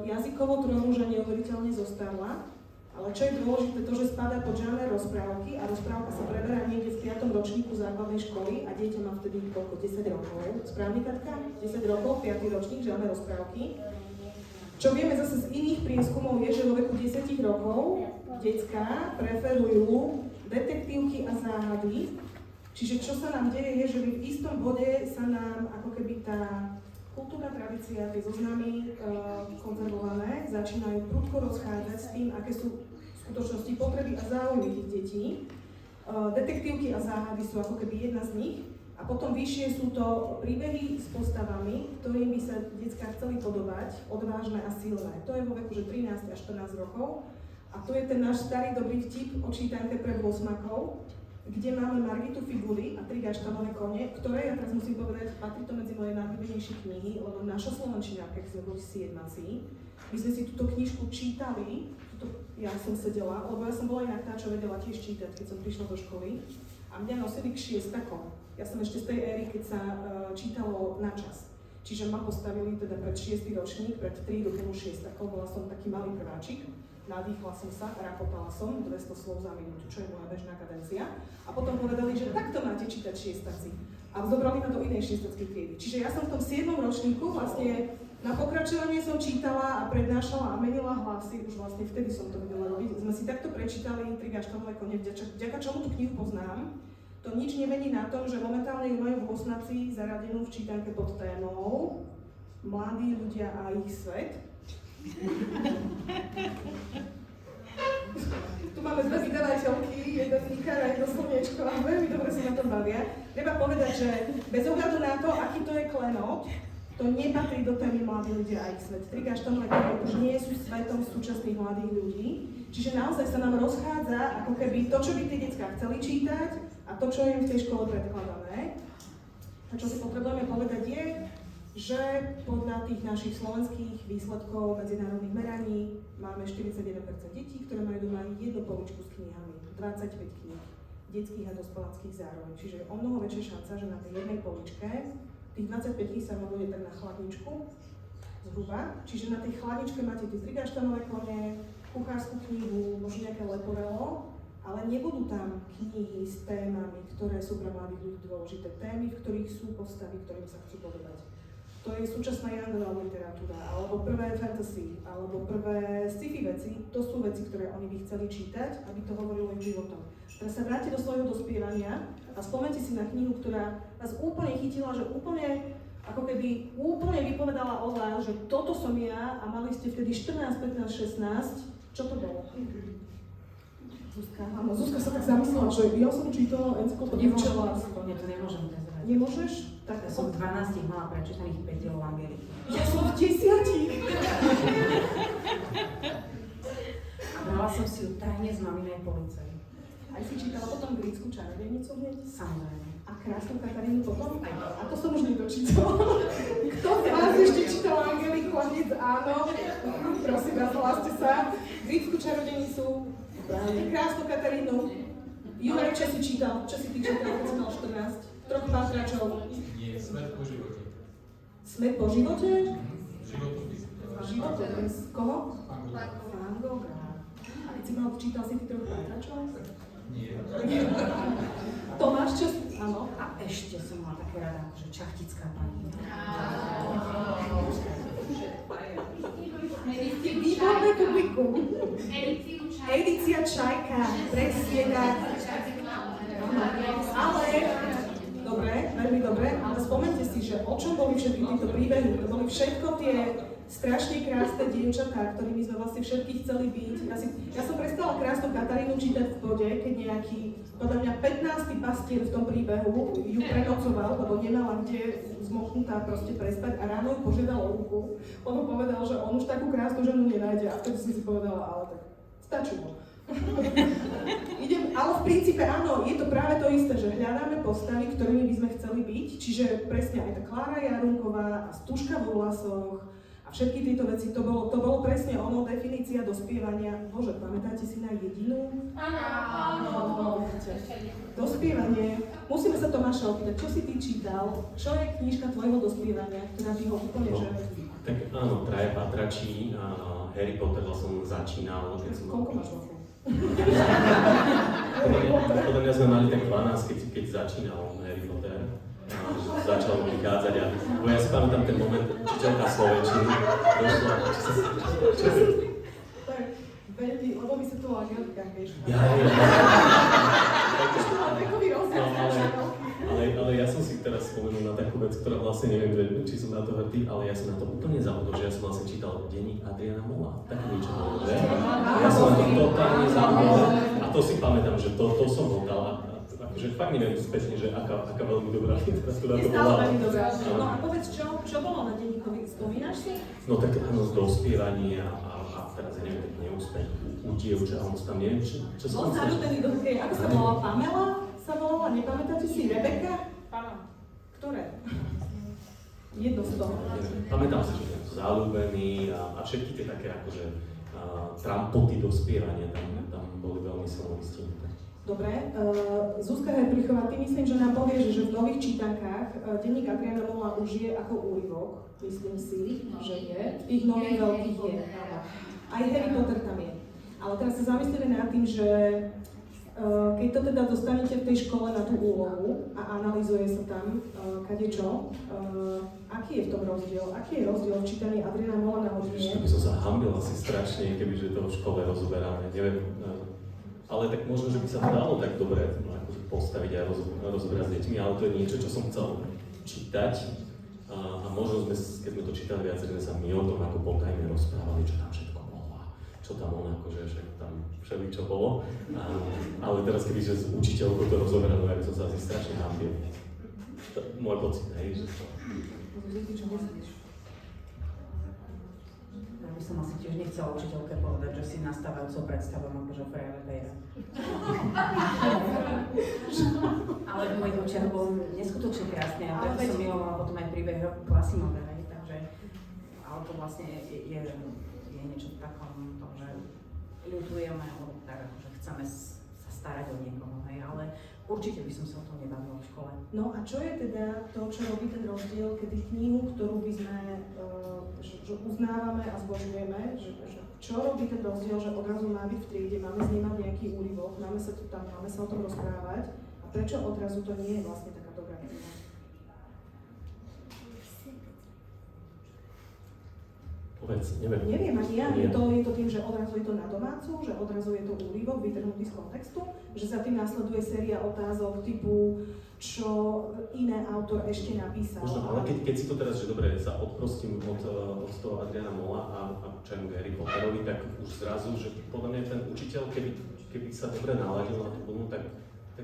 Jazykovo trojmuža neuveriteľne zostarla, ale čo je dôležité, to, že spadá pod žáner rozprávky a rozprávka sa preberá niekde v 5. ročníku základnej školy a dieťa má vtedy koľko? 10 rokov. Správne, Katka? 10 rokov, 5. ročník, žáner rozprávky. Čo vieme zase z iných prieskumov je, že vo veku 10 rokov decká preferujú detektívky a záhady. Čiže čo sa nám deje je, že v istom bode sa nám ako keby tá kultúrna tradícia, tie zoznamy konzervované začínajú prudko rozchádzať s tým, aké sú v skutočnosti potreby a záujmy tých detí. Detektívky a záhady sú ako keby jedna z nich. A potom vyššie sú to príbehy s postavami, ktorým by sa decká chceli podobať, odvážne a silné. To je vo veku, že 13 až 14 rokov. A to je ten náš starý dobrý vtip o čítanke pre 8-akov, kde máme Margitu Figuly a 3 gaštanové kone, ktoré, ja teraz musím povedať, patrí to medzi moje najľúbenejšie knihy, lebo naša slovenčina, keď sme boli siedmaci, my sme si túto knižku čítali, ja som sedela, lebo ja som bola inak tá, čo vedela tiež čítať, keď som prišla do školy, a mňa nosili k šiestakom. Ja som ešte z tej éry, keď sa čítalo na čas. Čiže ma postavili teda pred 6. ročník, pred 3 do 6 takov, bola som taký malý prváčik. Nadýchla som sa, rapotala som 200 slov za minútu, čo je moja bežná kadencia. A potom povedali, že takto máte čítať šiestaci. A zobrali ma do inej šiestackej triedy. Čiže ja som v tom 7. ročníku vlastne na pokračovanie som čítala a prednášala a menila hlasy, už vlastne vtedy som to vedela robiť. Sme si takto prečítali 3 gaštanové kone, vďaka čomu tú knihu poznám. To nič nemení na tom, že momentálne ju majú v osnaci zaradenú v čítanke pod témou Mladí ľudia a ich svet. Tu máme dve vydavateľky, jeden Ikar a jedno Slniečko a veľmi dobre sa na tom bavia. Treba povedať, že bez ohľadu na to, aký to je klenot, to nepatrí do témy Mladí ľudia a ich svet. 3 gaštanové kone už nie sú svetom súčasných mladých ľudí, čiže naozaj sa nám rozchádza ako keby to, čo by tie decká chceli čítať a to, čo je im v tej škole predkladané. A čo si potrebujeme povedať je, že podľa tých našich slovenských výsledkov medzinárodných meraní máme 41% detí, ktoré majú doma jednu poličku s knihami, 25 kníh, detských a dospeláckých zároveň. Čiže je o mnoho väčšia šanca, že na tej jednej poličke tých 25 kníh sa bude tak na chladničku zhruba. Čiže na tej chladničke máte tie 3 gaštanové kone, kuchárskú knihu, možno nejaké leporelo, ale nebudú tam knihy s témami, ktoré sú pre mladých ľudí dôležité. Témy, v ktorých sú postavy, ktorým sa chcú podobať. To je súčasná young literatúra, alebo prvé fantasy, alebo prvé sci-fi veci. To sú veci, ktoré oni by chceli čítať, aby to hovorilo im životom. Teraz sa vráte do svojho dospievania a spomente si na knihu, ktorá vás úplne chytila, že úplne, ako keby úplne vypovedala o vás, že toto som ja a mali ste vtedy 14, 15, 16. Čo to bolo? Zuzka, áno, Zuzka sa tak zamyslela, že ja som čítala encyklopédiu včelárstva. Nie, to nemôžem prezrať. Nemôžeš? Tak Ja som v 12 mala prečítaných 5 dielov Angeliky. Ja som v 10. A brala som si ju tajne z maminej police. Aj si čítala potom Grícku čarodejnicu hneď? Samozrejme. A Krásnu Katarínu potom? A to som už nedočítala. Kto z vás ešte čítal Angeliku a hneď áno? Prosím vás, hláste sa. Grícku čarodejnicu, Krásnu Katarínu. Juraj, čo si čítal? Čo si ty čítal, keď si mal 14? Troch pátračov. Nie, Smet po živote. Smet po živote? Životopis. Životopis. Koho? Van Gogh. Van Gogha. A keď si mal, čítal si ty Troch pátračov? Nie. Tomáš, čo si? Áno. A ešte som mala také rada, že Čachtická pani. Výborné publikum. Edícia Čajka. Presne tak. Ale, dobre, veľmi dobre, ale spomente si, že o čom boli všetky tieto príbehy. To boli všetko tie strašne krásne dievčatá, ktorými sme vlastne všetky chceli byť. Ja som prestala Krásnu Katarínu čítať v bode, keď nejaký, podľa mňa 15. pastier v tom príbehu ju prenocoval, lebo nemala kde zmoknutá proste prespať a ráno ju požiadal o ruku, lebo povedal, že on už takú krásnu ženu nenájde a vtedy som si povedala, ale tak stačilo. Ale v princípe áno, je to práve to isté, že hľadáme postavy, ktorými by sme chceli byť, čiže presne aj tá Klára Jarunková a Stužka vo vlasoch a všetky tieto veci, to bolo presne ono, definícia dospievania. Bože, pamätáte si na jedinú? Áno. Dospievanie. Musíme sa Tomáša opýtať, čo si ty čítal? Čo je knižka tvojho dospievania, ktorá by ho úplne že Tak áno, Traja patračí, Harry Potter som začínal, keď som... Koľko máš rokov? Podľa mňa sme mali tak 12, keď začínal Harry Potter. Začal vychádzať a ja si pamätám ten moment, učiteľka slovenčiny došla. To je veľmi, lebo my sa tu o Angelikách, vieš. Ja. Vekový rozdiel strašne veľký. Ale ja som si teraz spomenul na takú vec, ktorá vlastne neviem, či som na to hrdý, ale ja som na to úplne zabudol, že ja som vlastne čítal denník Adriana Mola. Tak niečo bolo, že? Ja som na to totálne zabudol a to si pamätám, že to som ho dal. Akože fakt neviem spätne, že aká veľmi dobrá literatúra to bola. veľmi dobrá. No a povedz, čo bolo na denníkovi? Spomínaš si? No tak áno, z dospievanie a teraz ja neviem, tak neúspech u dievča, on tam neviem, čo som Bol zarúbený do hokej, ako sa volala Pamela? Sa volala, nepamätáte si? Rebeka? Áno. Ktoré? Jedno z toho. Pamätám si, že ten zalúbený a všetky tie také akože trampoty dospievania tam boli veľmi silno vystihnuté. Dobre, Zuzka Herbrichová, ty myslím, že nám povieš, že v nových čítankách denník Adriana Mola už je ako úryvok, myslím si, že je. V tých nových veľkých je, áno. Aj Harry Potter tam je. Ale teraz sa zamyslíme nad tým, že keď to teda dostanete v tej škole na tú úlohu a analyzuje sa tam kadečo, aký je v tom rozdiel? Aký je rozdiel v čítaní Adriana Mola na hodine? Ešte by som sa hambil asi strašne, kebyže to v škole rozoberáme, neviem. Ale tak možno, že by sa to dalo tak dobre postaviť a rozoberať s deťmi, ale to je niečo, čo som chcel čítať. A možno keď sme to čítali viac, sme sa my o tom ako potajne rozprávali, čo tam všetko bolo a čo tam on akože, že tam všeličo bolo. Ale teraz kebyže s učiteľkou to rozoberali, ja by som sa asi strašne hambil. Môj pocit, hej, že to... Ja by som asi tiež nechcela učiteľke povedať, že si nastávajúcou predstavujem akože Freja Bejra. Ale v mojich očiach bol neskutočne krásny a preto som milovala potom aj príbeh Klasimové, takže ale to vlastne je niečo v takom, to, že ľutujeme, alebo tak akože chceme sa starať o niekoho, hej, ale určite by som sa o tom nebavila v škole. No a čo je teda to, čo robí ten rozdiel, kedy knihu, ktorú by sme že uznávame a zbožňujeme, že čo robí ten rozdiel, že odrazu má byť v triede, máme z nej mať nejaký úryvok, máme sa o tom rozprávať a prečo odrazu to nie je vlastne taká dobrá kniha? Povedz, neviem. Neviem ani ja, je to tým, že odrazu je to na domácu, že odrazu je to úryvok vytrhnutý z kontextu, že za tým nasleduje séria otázok typu, čo iné autor ešte napísal. Možno, ale keď si to teraz, že dobre, sa odprostím od toho Adriana Mola a čemu Harry Potterovi, tak už zrazu, že podľa mňa ten učiteľ, keby sa dobre naladil na tú vlnu, tak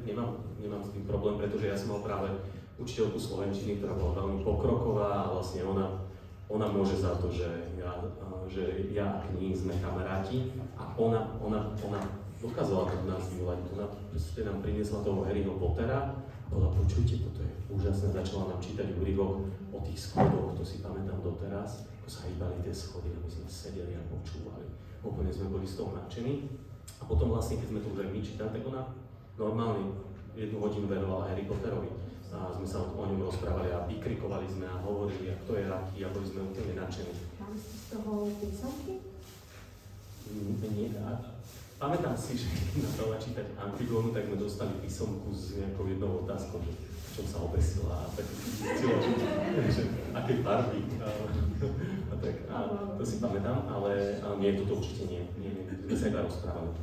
nemám s tým problém, pretože ja som mal práve učiteľku slovenčiny, ktorá bola veľmi pokroková a vlastne ona môže za to, že ja a knihy sme kamaráti a ona dokázala to nás vyvolať. Ona proste nám priniesla toho Harryho Pottera. Bola, počujte, toto je úžasné, začala nám čítať úryvok o tých schodoch, to si pamätám doteraz, ako sa hýbali tie schody, aby sme sedeli a počúvali. Úplne sme boli z toho nadšení. A potom vlastne, keď sme to už aj my čítali, tak ona normálne 1 hodinu venovala Harry Potterovi. A sme sa o ňom rozprávali a vykrikovali sme a hovorili, a kto je aký, a boli sme úplne nadšení. Máme si z toho písomky? Nie, pamätám si, že keď začala čítať Antigónu, tak sme dostali písomku s nejakou jednou otázkou, že v čom sa obesila a tak zistila, že aké farby. A tak, to si pamätám, ale nie, toto určite nie. My sa iba rozprávali.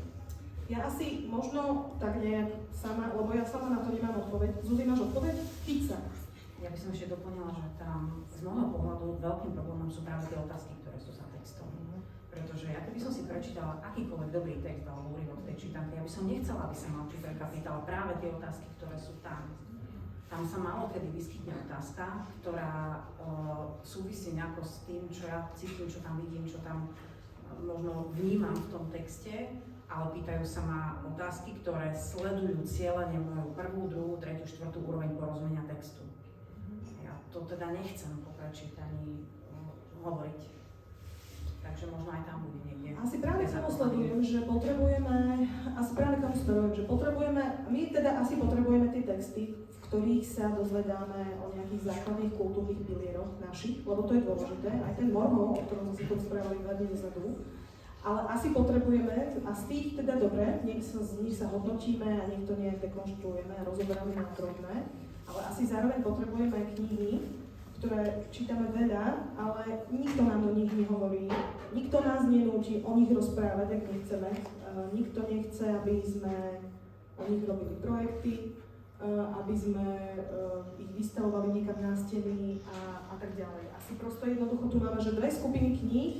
Ja asi možno tak nejak sama, lebo ja sama na to nemám odpoveď. Zuzi, máš odpoveď? Chyť sa. Ja by som ešte doplnila, že tam z môjho pohľadu veľkým problémom sú práve tie otázky, ktoré sú za textom. Pretože ja keby som si prečítala akýkoľvek dobrý text alebo úryvok tej čítanky, ja by som nechcela, aby sa ma učiteľka pýtala práve tie otázky, ktoré sú tam. Tam sa málo kedy vyskytne otázka, ktorá súvisí nejako s tým, čo ja cítim, čo tam vidím, čo tam možno vnímam v tom texte, ale pýtajú sa ma otázky, ktoré sledujú cieľene moju 1., 2., 3., 4. úroveň porozumenia textu. Ja to teda nechcem po prečítaní hovoriť. Takže možno aj tam bude niekde. Asi práve k tomu sledujem, že potrebujeme, my teda asi potrebujeme tie texty, v ktorých sa dozvedáme o nejakých základných kultúrnych pilieroch našich, lebo to je dôležité, aj ten Mormon, o ktorom sme si rozprávali 2 dní dozadu, ale asi potrebujeme, a z tých teda dobre, z nich sa hodnotíme a nech to nejak dekonštruujeme a rozoberáme na drobné, ale asi zároveň potrebujeme aj knihy, ktoré čítame veľa, ale nikto nám do nich nehovorí, nikto nás nenúti o nich rozprávať, ak nechceme. Nikto nechce, aby sme o nich robili projekty, aby sme ich vystavovali niekam na steny a tak ďalej. Asi prosto jednoducho tu máme, že 2 skupiny kníh,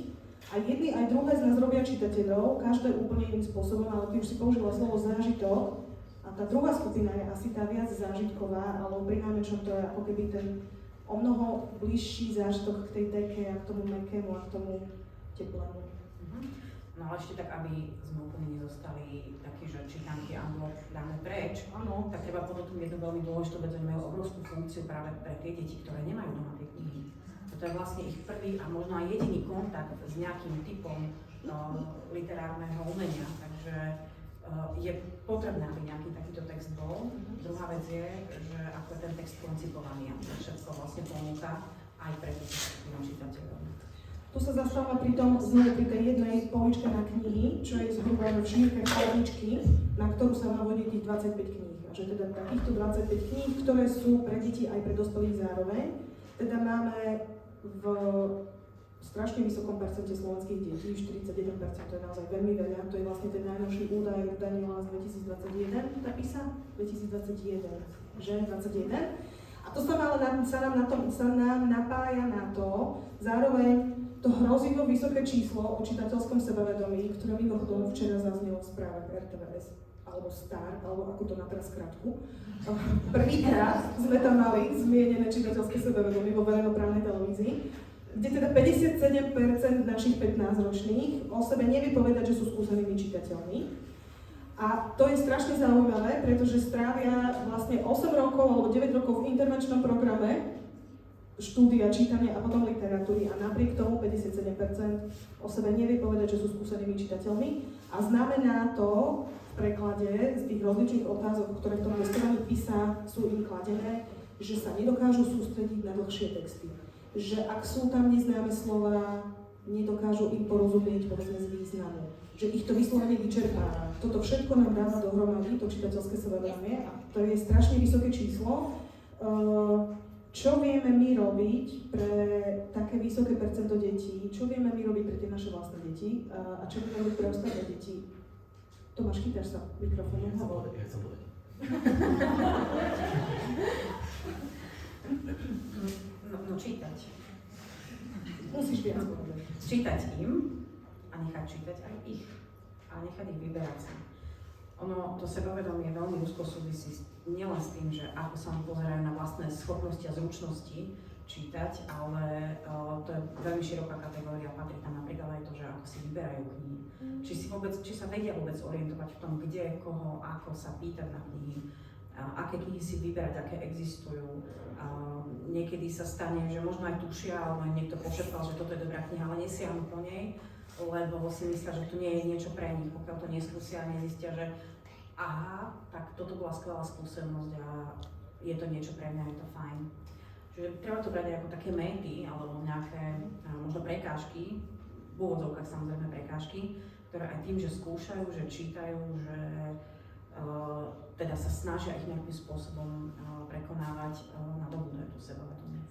a jedny aj druhé z nás robia čitateľov, každé úplne iným spôsobom, ale ty už si použila slovo zážitok, a tá druhá skupina je asi tá viac zážitková, ale pri najmenšom to je ako keby ten o mnoho bližší zážitok k tej deke a k tomu mäkkému a k tomu teplému. No ale ešte tak, aby sme úplne nezostali takí, že čítanky unblock dáme preč, Áno. tak treba podotknúť jednu veľmi dôležitú vec, že majú obrovskú funkciu práve pre tie deti, ktoré nemajú doma tie knihy. To je vlastne ich prvý a možno aj jediný kontakt s nejakým typom literárneho umenia, takže je potrebné, aby nejaký takýto text bol. Druhá vec je, že ako je ten text koncipovaný a to všetko vlastne ponúka aj pre týchto čitateľov. Tu sa zastávame pri tej jednej poličke na knihy, čo je zhruba v šírke chladničky, na ktorú sa navodí tých 25 kníh. A že teda takýchto 25 kníh, ktoré sú pre deti aj pre dospelých zároveň, teda máme v strašne vysokom percente slovenských detí, 41%, to je naozaj veľmi veľa, to je vlastne ten najnovší údaj Daniela z 2021, tá písa? 2021, že? 21. A to sa nám napája na to, zároveň to hrozivo vysoké číslo o čitateľskom sebavedomí, ktoré mimochodom včera zaznelo v správach RTVS, alebo STAR, alebo ako to na teraz krátku. Prvýkrát sme tam mali zmienené čitateľské sebavedomie vo verejnoprávnej televízii, kde teda 57% našich 15-ročných o sebe nevie povedať, že sú skúsenými čitateľmi. A to je strašne zaujímavé, pretože strávia vlastne 8 rokov alebo 9 rokov v intervenčnom programe štúdia, čítania a potom literatúry a napriek tomu 57% o sebe nevie povedať, že sú skúsenými čitateľmi a znamená to v preklade z tých rozličných otázok, ktoré v tom testovaní písa sú im kladené, že sa nedokážu sústrediť na dlhšie texty. Že ak sú tam neznáme slova, nedokážu im porozumieť povedzme z významu. Že ich to vyslovene vyčerpáva. Toto všetko nám dáva dohromady, to čitateľské sebavedomie a to je strašne vysoké číslo. Čo vieme my robiť pre také vysoké percento detí? Čo vieme my robiť pre tie naše vlastné deti? A čo vieme robiť pre ostatné deti? Tomáš, chytáš sa mikrofónu. Ja chcem povedať. No čítať. Musíš viac povedať. Čítať im a nechať čítať aj ich. A nechať ich vyberať sa. Ono, to sebavedomie veľmi úzko súvisí nielen s tým, že ako sa pozerajú na vlastné schopnosti a zručnosti čítať, ale to je veľmi široká kategória, patrí tam napríklad aj to, že ako si vyberajú knihy. Či sa vedia vôbec orientovať v tom, kde, koho, ako sa pýtať na knihy, aké knihy si vyberať, aké existujú. Niekedy sa stane, že možno aj tušia, alebo niekto pošepkal, že toto je dobrá kniha, ale nesiahnu po nej, lebo si myslia, že to nie je niečo pre nich, pokiaľ to neskúsia a nezistia, že aha, tak toto bola skvelá skúsenosť a je to niečo pre mňa, je to fajn. Čiže treba to brať aj ako také mety alebo nejaké možno prekážky, v úvodzovkách samozrejme prekážky, ktoré aj tým, že skúšajú, že čítajú, že teda sa snažia ich nejakým spôsobom prekonávať, nadobúdajú to sebavedomie.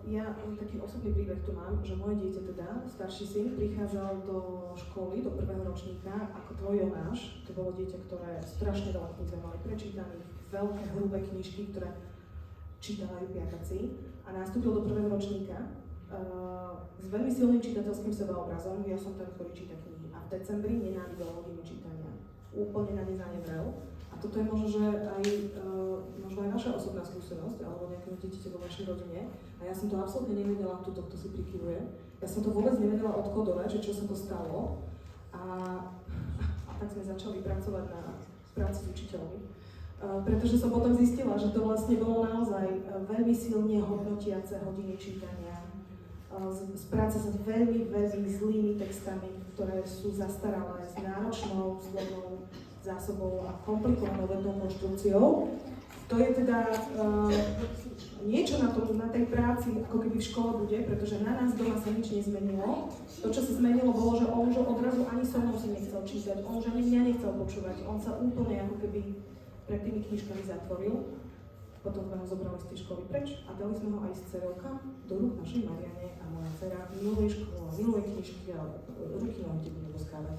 Ja taký osobný príbeh tu mám, že moje dieťa teda, starší syn, prichádzal do školy, do 1. ročníka ako tvoj Jonáš. To bolo dieťa, ktoré strašne veľa kníh sme mali prečítaných, veľké, hrubé knižky, ktoré čítali piataci a nastúpil do 1. ročníka s veľmi silným čitateľským sebaobrazom. Ja som ten, ktorý číta knihy a v decembri nenávidel hodiny čítania. Úplne na ne zanevrel. A toto je možno, že možno aj vaša osobná skúsenosť, alebo nejakého dieťaťa vo vašej rodine. A ja som to absolútne nevedela, kto si prikyvuje. Ja som to vôbec nevedela odkodovať, že čo sa to stalo. A tak sme začali pracovať na práci s učiteľmi. Pretože som potom zistila, že to vlastne bolo naozaj veľmi silne hodnotiace hodiny čítania. z práce s veľmi, veľmi zlými textami, ktoré sú zastaralé, s náročnou slovnou zásobou a komplikovanou vednou konštrukciou. To je teda niečo na tej práci, ako keby v škole bude, pretože na nás doma sa nič nezmenilo. To, čo sa zmenilo, bolo, že on už odrazu ani so mnou si nechcel čítať, on už ani mňa nechcel počúvať, on sa úplne ako keby pred tými knižkami zatvoril. Potom sme ho zobrali z tej školy preč a dali sme ho aj z dcerelka do rúk našej Mariane a moja dcera miluje školu, miluje knižky a ruky nám ti budú rozkávať.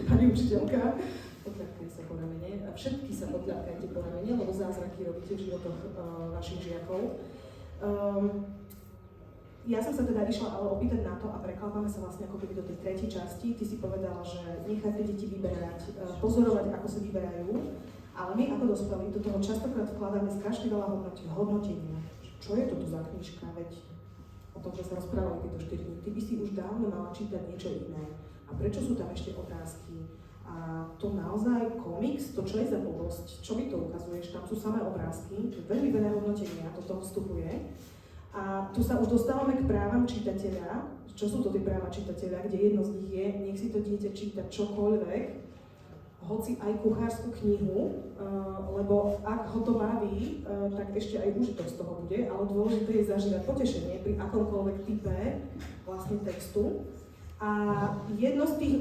Pani učiteľka, potľapkajte sa po ramene. Všetky sa potľapkajte po ramene, lebo zázraky robíte v životoch vašich žiakov. Ja som sa teda išla ale opýtať na to a preklapáme sa vlastne ako keby do tej tretej časti. Ty si povedala, že nechajte deti vyberať, pozorovať, ako sa vyberajú. Ale my ako dospelí do toho častokrát vkladáme strašne veľa hodnotenia. Čo je toto za knižka? Veď o tom, že sa rozprávali tieto 4 dní. Ty by si už dávno mala čítať niečo iné. A prečo sú tam ešte obrázky? A to naozaj komiks, to čo je za blbosť? Čo mi to ukazuješ? Tam sú samé obrázky, veľmi veľa hodnotenia do toho vstupuje. A tu sa už dostávame k právam čitateľa. Čo sú to tie práva čitateľa, kde jedno z nich je, nech si to dieťa číta čokoľvek, hoci aj kuchárskú knihu, lebo ak ho to baví, tak ešte aj užitok z toho bude, ale dôležité je zažívať potešenie pri akomkoľvek type vlastne textu. A jedno z tých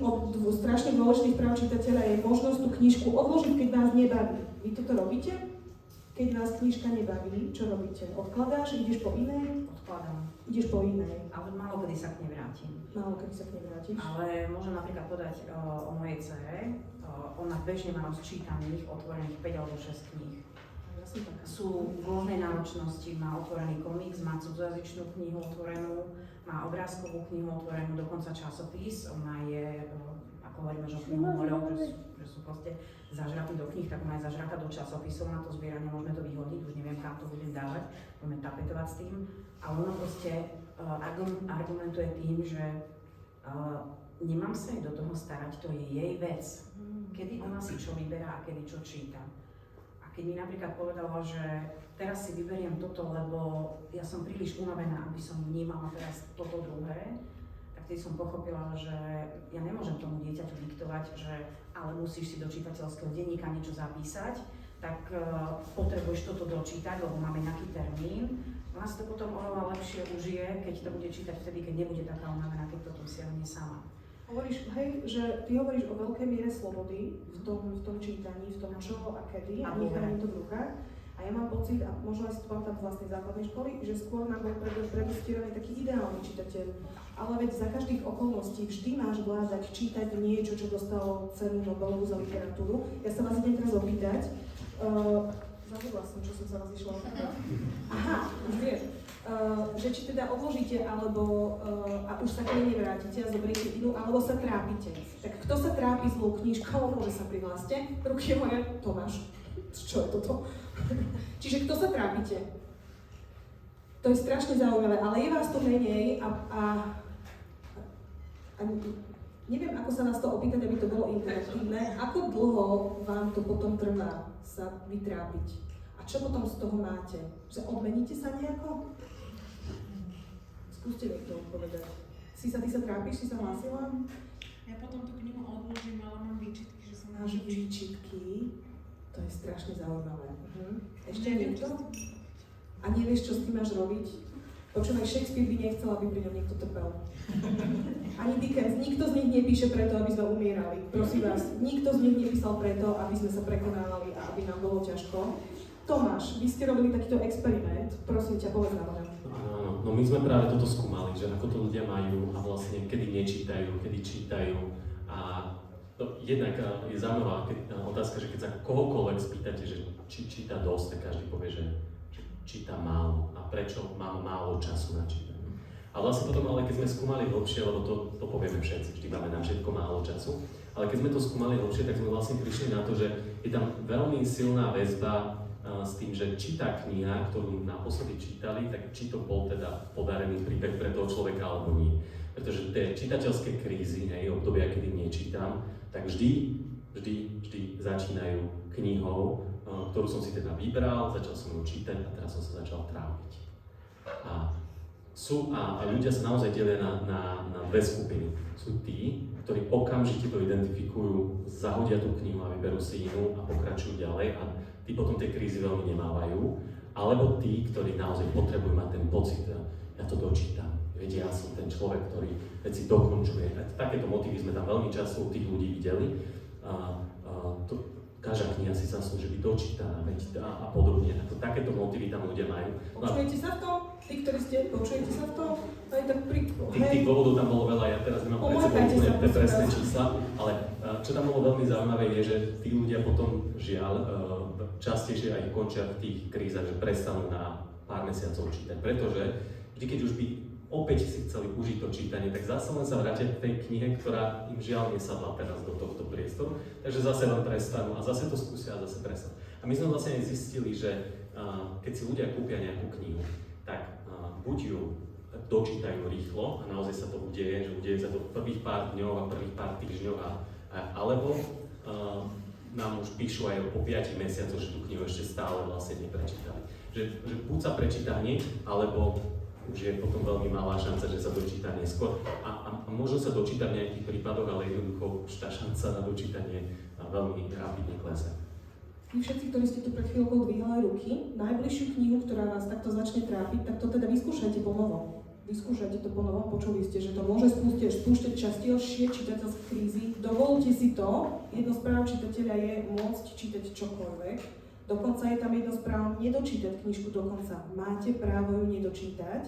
strašne dôležitých práv čitateľa je možnosť tú knižku odložiť, keď vás nebaví. Vy toto robíte? Keď vás knižka nebaví, čo robíte? Odkladáš, ideš po inej? Odkladám. Ideš po inej. Ale málo kedy sa k nej vrátim. Málo kedy sa k nej vrátiš. Ale môžem napríklad povedať o mojej dcere. Ona bežne má rozčítaných, otvorených 5 alebo 6 kníh. Ja som taká. Sú v rôznej náročnosti, má otvorený komiks, má cudzojazyčnú knihu otvorenú, má obrázkovú knihu otvorenú, dokonca časopis. Ona je, ako hovoríme, že knihomorov, že sú proste zažratí do kníh, tak ona je zažratá do časopisov, na to zbieranie môžeme to vyhodiť, už neviem, kam to budem dávať, budeme tapetovať s tým. Ale ona proste argumentuje tým, že nemám sa jej do toho starať, to je jej vec. Kedy ona si čo vyberá a kedy čo číta. A keď mi napríklad povedala, že teraz si vyberiem toto, lebo ja som príliš unavená, aby som vnímala teraz toto druhé, tak vtedy som pochopila, že ja nemôžem tomu dieťaťu diktovať, že ale musíš si do čitateľského denníka niečo zapísať, tak potrebuješ toto dočítať, lebo máme nejaký termín. Ona si to potom oveľa lepšie užije, keď to bude čítať vtedy, keď nebude taká unavená, keď potom siahne sama. Hovoríš, hej, že ty hovoríš o veľkej miere slobody v tom čítaní, v tom čo a kedy a nechanie to v rukách. A ja mám pocit, a možno aj si to pamätám z vlastnej základnej školy, že skôr nám bol predostierený taký ideálny čitateľ. Ale veď za každých okolností vždy máš vládať čítať niečo, čo dostalo cenu Nobelovú za literatúru. Ja sa vás idem teraz opýtať. Zabudla som, čo som sa vás išla opýtať. Aha, už vieš. Že či teda odložíte, alebo a už sa k nej nevrátite a zoberiete inú, alebo sa trápite. Tak kto sa trápi zlou knižkou, môže sa prihláste. Ruky hore, Tomáš. Čo je toto? Čiže kto sa trápite? To je strašne zaujímavé, ale je vás to menej a neviem, ako sa vás to opýtať, aby to bolo interaktívne. Ako dlho vám to potom trvá sa vytrápiť? A čo potom z toho máte? Že odmeníte sa nejako? Skúste mi to povedať. Ty sa trápiš? Si sa hlásila? Ja potom tú knihu odložím, ale mám výčitky, že som Máš výčitky? To je strašne zaujímavé. Ešte niečo? A nevieš, čo s tým máš robiť? Počúvaj, Shakespeare by nechcel, aby pri ňom niekto trpel. Ani Dickens, nikto z nich nepíše preto, aby sme umierali. Prosím vás, nikto z nich nepísal preto, aby sme sa prekonávali a aby nám bolo ťažko. Tomáš, vy ste robili takýto experiment, prosím ťa, povedz nám. Áno, no my sme práve toto skúmali, že ako to ľudia majú a vlastne kedy nečítajú, kedy čítajú. A to jednak je zaujímavá otázka, že keď sa kohokoľvek spýtate, že či číta dosť, tak každý povie, že číta málo. A prečo mám málo času na čítanie. A vlastne potom, ale keď sme skúmali hlbšie, lebo to povieme všetci, vždy máme na všetko málo času, ale keď sme to skúmali hlbšie, tak sme vlastne prišli na to, že je tam veľmi silná väzba s tým, že či tá kniha, ktorú naposledy čítali, tak či to bol teda podarený príbeh pre toho človeka alebo nie. Pretože tie čitateľské krízy, obdobia, kedy nečítam, tak vždy začínajú knihou, ktorú som si teda vybral, začal som ju čítať a teraz som sa začal trápiť. A a ľudia sa naozaj delia na dve skupiny. Sú tí, ktorí okamžite to identifikujú, zahodia tú knihu a vyberú si inú a pokračujú ďalej a tí potom tie krízy veľmi nemávajú. Alebo tí, ktorí naozaj potrebujú mať ten pocit, ja to dočítam, vedia, ja som ten človek, ktorý veci dokončuje. Takéto motívy sme tam veľmi často u tých ľudí videli. Každá kniha si zaslúži byť dočítaná a podobne. Takéto motívy tam ľudia majú. Počujete sa v tom? Tí, ktorí ste, počujete sa v tom? Aj tak Tých dôvodov tam bolo veľa, ja teraz nemám pred sebou úplne tie presné čísla, ale čo tam bolo veľmi zaujímavé je, že tí ľudia potom žiaľ častejšie aj končia v tých krízach, že prestanú na pár mesiacov čítať, pretože vždy, keď už by opäť si chceli užiť to čítanie, tak zase len sa vrátia k tej knihe, ktorá im žiaľ nesadla teraz do tohto priestoru, takže zase len prestanú a zase to skúsia a zase prestanú. A my sme vlastne aj zistili, že keď si ľudia kúpia nejakú knihu, tak buď ju dočítajú rýchlo a naozaj sa to udeje, že udeje sa to v prvých pár dňoch a prvých pár týždňoch, alebo nám už píšu aj po 5 mesiacoch, že tú knihu ešte stále vlastne neprečítali. Že buď sa prečíta hneď, alebo už je potom veľmi malá šanca, že sa dočíta neskôr. A možno sa dočíta v nejakých prípadoch, ale jednoducho už tá šanca na dočítanie veľmi rapidne klesá. Vy všetci, ktorí ste tu pred chvíľkou dvíhali ruky, najbližšiu knihu, ktorá vás takto začne trápiť, tak to teda vyskúšajte po novom. Vyskúšajte to po novom, počuli ste, že to môže spúšťať častejšie čitateľské krízy. Dovolte si to, jedno z práv čitateľa je môcť čítať čokoľvek. Dokonca je tam jedno z práv nedočítať knižku do konca. Máte právo ju nedočítať.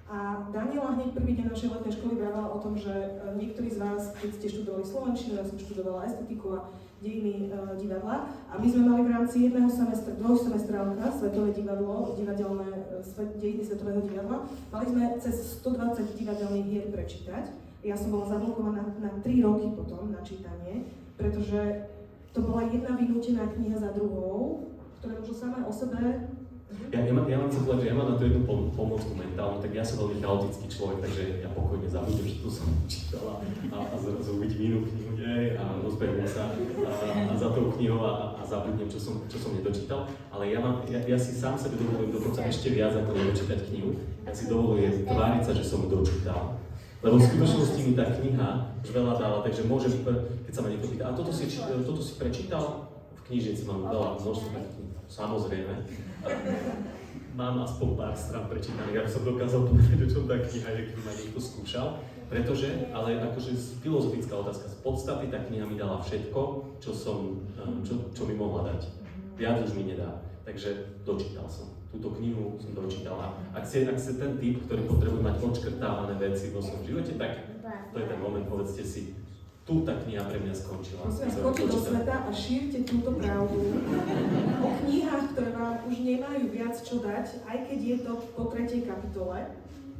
A Daniela hneď prvý deň našej letnej školy vravala o tom, že niektorí z vás, keď ste študovali slovenčinu, ja som študovala estetiku a dejiny divadla, a my sme mali v rámci jedného semestra, dvojsemestrálka, Svetové divadlo, dejiny Svetového divadla, mali sme cez 120 divadelných hier prečítať. Ja som bola zablokovaná na 3 roky potom na čítanie, pretože to bola jedna vynútená kniha za druhou, ktoré už samé o sebe. Ja vám chcem povedať, že ja mám na to jednu pomôcku mentálnu, tak ja som veľmi chaotický človek, takže ja pokojne zabudnem, že to som čítala a zrazu uvidím inú knihu a rozbehnem sa za tou knihou a zabudnem, čo som nedočítal. Ale ja si sám sebe dovolujem dokonca ešte viac ako nedočítať knihu. Ja si dovolujem tváriť sa, že som ju dočítal. Lebo v skutočnosti mi tá kniha už veľa dala, takže môžem, keď sa ma niekto pýta, a toto si prečítal? V knižnici mám veľa množstvo kníh. Samozrejme. Mám aspoň pár strán prečítaných, aby som dokázal povedať, o čom tá kniha je, keď ma niekto skúšal. Pretože, ale akože filozofická otázka, z podstaty tá kniha mi dala všetko, čo mi mohla dať. Viac už mi nedá. Takže dočítal som. Túto knihu som dočítal. Ak ste ten typ, ktorý potrebuje mať odškrtávané veci vo svojom živote, tak to je ten moment, povedzte si, tu tá kniha pre mňa skončila. Prosím, skočte do sveta a šírte túto pravdu o knihách, ktoré vám už nemajú viac čo dať, aj keď je to po 3. kapitole.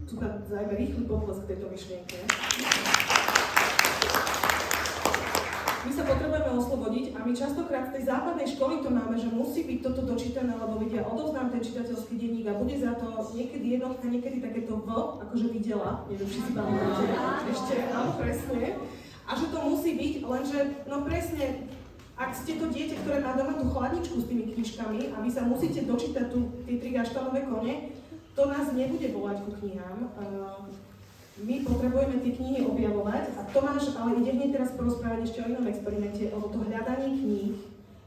Tu dajme rýchly potlesk k tejto myšlienke. My sa potrebujeme oslobodiť a my častokrát v tej západnej školy to máme, že musí byť toto dočítané, lebo vidia, odovzdám ten čitateľský denník a bude za to niekedy jednotka, niekedy takéto V, akože videla, neviem, či si pamätáte, ešte, áno, presne. A že to musí byť, lenže, no presne, ak ste to dieťa, ktoré má doma tú chladničku s tými knižkami a vy sa musíte dočítať tie 3 gaštalové kone, to nás nebude volať ku knihám. My potrebujeme tie knihy objavovať a Tomáš ale ide hneď teraz porozprávať ešte o inom experimente, lebo to hľadanie kníh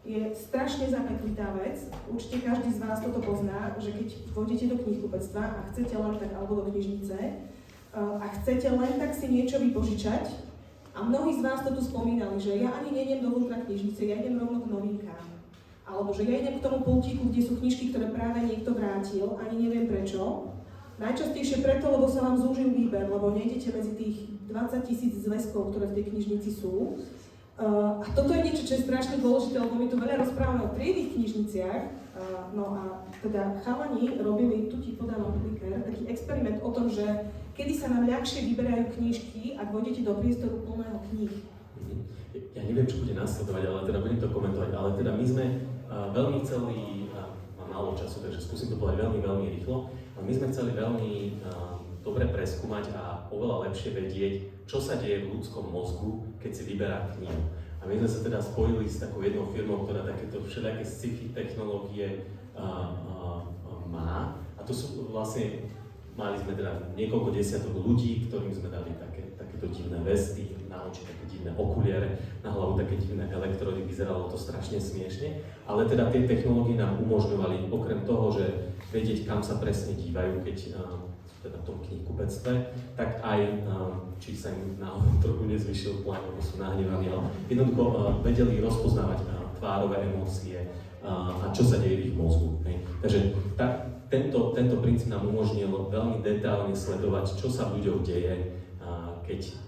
je strašne zapeklitá vec. Určite každý z vás toto pozná, že keď vôjdete do knihkupectva a chcete len tak, alebo do knižnice, a chcete len tak si niečo vypožičať, a mnohí z vás to tu spomínali, že ja ani nejdem dovnútra knižnice, ja idem rovno k novinkám. Alebo že ja idem k tomu pultíku, kde sú knižky, ktoré práve niekto vrátil, ani neviem prečo. Najčastejšie preto, lebo sa vám zúžil výber, lebo nejdete medzi tých 20 000 zväzkov, ktoré v tej knižnici sú. A toto je niečo, čo je strašne dôležité, lebo my tu veľa rozprávame o triednych knižniciach. No a teda chalani robili, tu ti podávam kliker, taký experiment o tom, že kedy sa nám ľahšie vyberajú knižky, ak vôjdete do priestoru plného kníh. Ja neviem, čo bude nasledovať, ale teda budem to komentovať, ale teda my sme veľmi chceli, mám málo času, takže skúsim to povedať veľmi, veľmi rýchlo, ale my sme chceli veľmi dobre preskúmať a oveľa lepšie vedieť, čo sa deje v ľudskom mozgu, keď si vyberá knihu. A my sme sa teda spojili s takou jednou firmou, ktorá takéto všelijaké sci-fi technológie má. A to sú vlastne mali sme teda niekoľko desiatok ľudí, ktorým sme dali takéto divné vesty, na oči také divné okuliare, na hlavu také divné elektrody, vyzeralo to strašne smiešne, ale teda tie technológie nám umožňovali, okrem toho, že vedieť, kam sa presne dívajú, keď teda v tom knihkupectve, tak aj, či sa im náhodou trochu nezvyšil plán, alebo sú nahnevaní, ale jednoducho vedeli rozpoznávať tvárové emócie a čo sa deje v ich mozgu. Hej. Takže tento princíp nám umožnil veľmi detailne sledovať, čo sa v ľuďoch deje,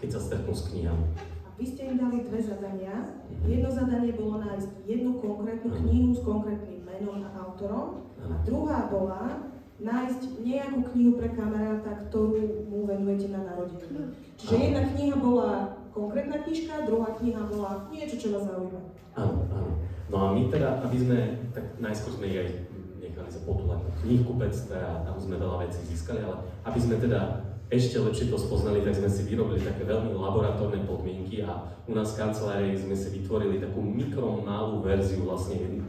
keď sa stretnú s knihami. A vy ste im dali dve zadania. Jedno zadanie bolo nájsť jednu konkrétnu knihu s konkrétnym menom a autorom. A druhá bola nájsť nejakú knihu pre kamaráta, ktorú mu venujete na narodeniny. Čiže jedna kniha bola konkrétna knižka, druhá kniha bola niečo, čo vás zaujíma. Áno, áno. No a my teda, aby sme, tak najskôr sme ich aj nechali sa potúľať na knihkupectve a tam sme veľa vecí získali, ale aby sme teda ešte lepšie to spoznali, tak sme si vyrobili také veľmi laboratórne podmienky a u nás v kancelárii sme si vytvorili takú mikromalú verziu vlastne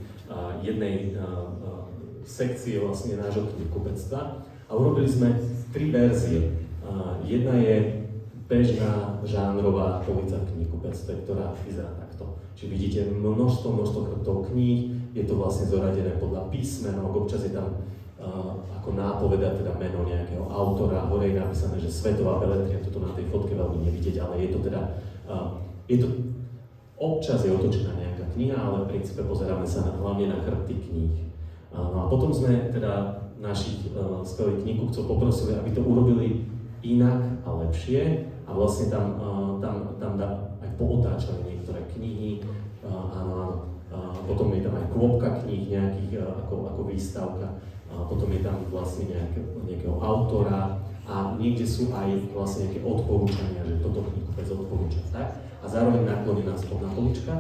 jednej sekcie vlastne nášho knihkupectva a urobili sme 3 verzie. Jedna je bežná žánrová polica v knihkupectve, ktorá vyzerá takto. Čiže vidíte množstvo chrbtov kníh, je to vlastne zoradené podľa písmenok, občas je tam ako nápoveda, teda meno nejakého autora, hore je napísané, že svetová beletria, toto na tej fotke veľmi nevidieť, ale je to teda, občas je otočená nejaká kniha, ale v princípe pozeráme sa hlavne na chrbty kníh. No a potom sme teda našich skvelých knihkupcov poprosili, aby to urobili inak a lepšie a vlastne tam aj pootáčali niektoré knihy, potom je tam aj kôpka kníh nejakých ako výstavka, potom je tam vlastne nejakého autora a niekde sú aj vlastne nejaké odporúčania, že toto knihkupec odporúča, tak? A zároveň naklonená spodná polička.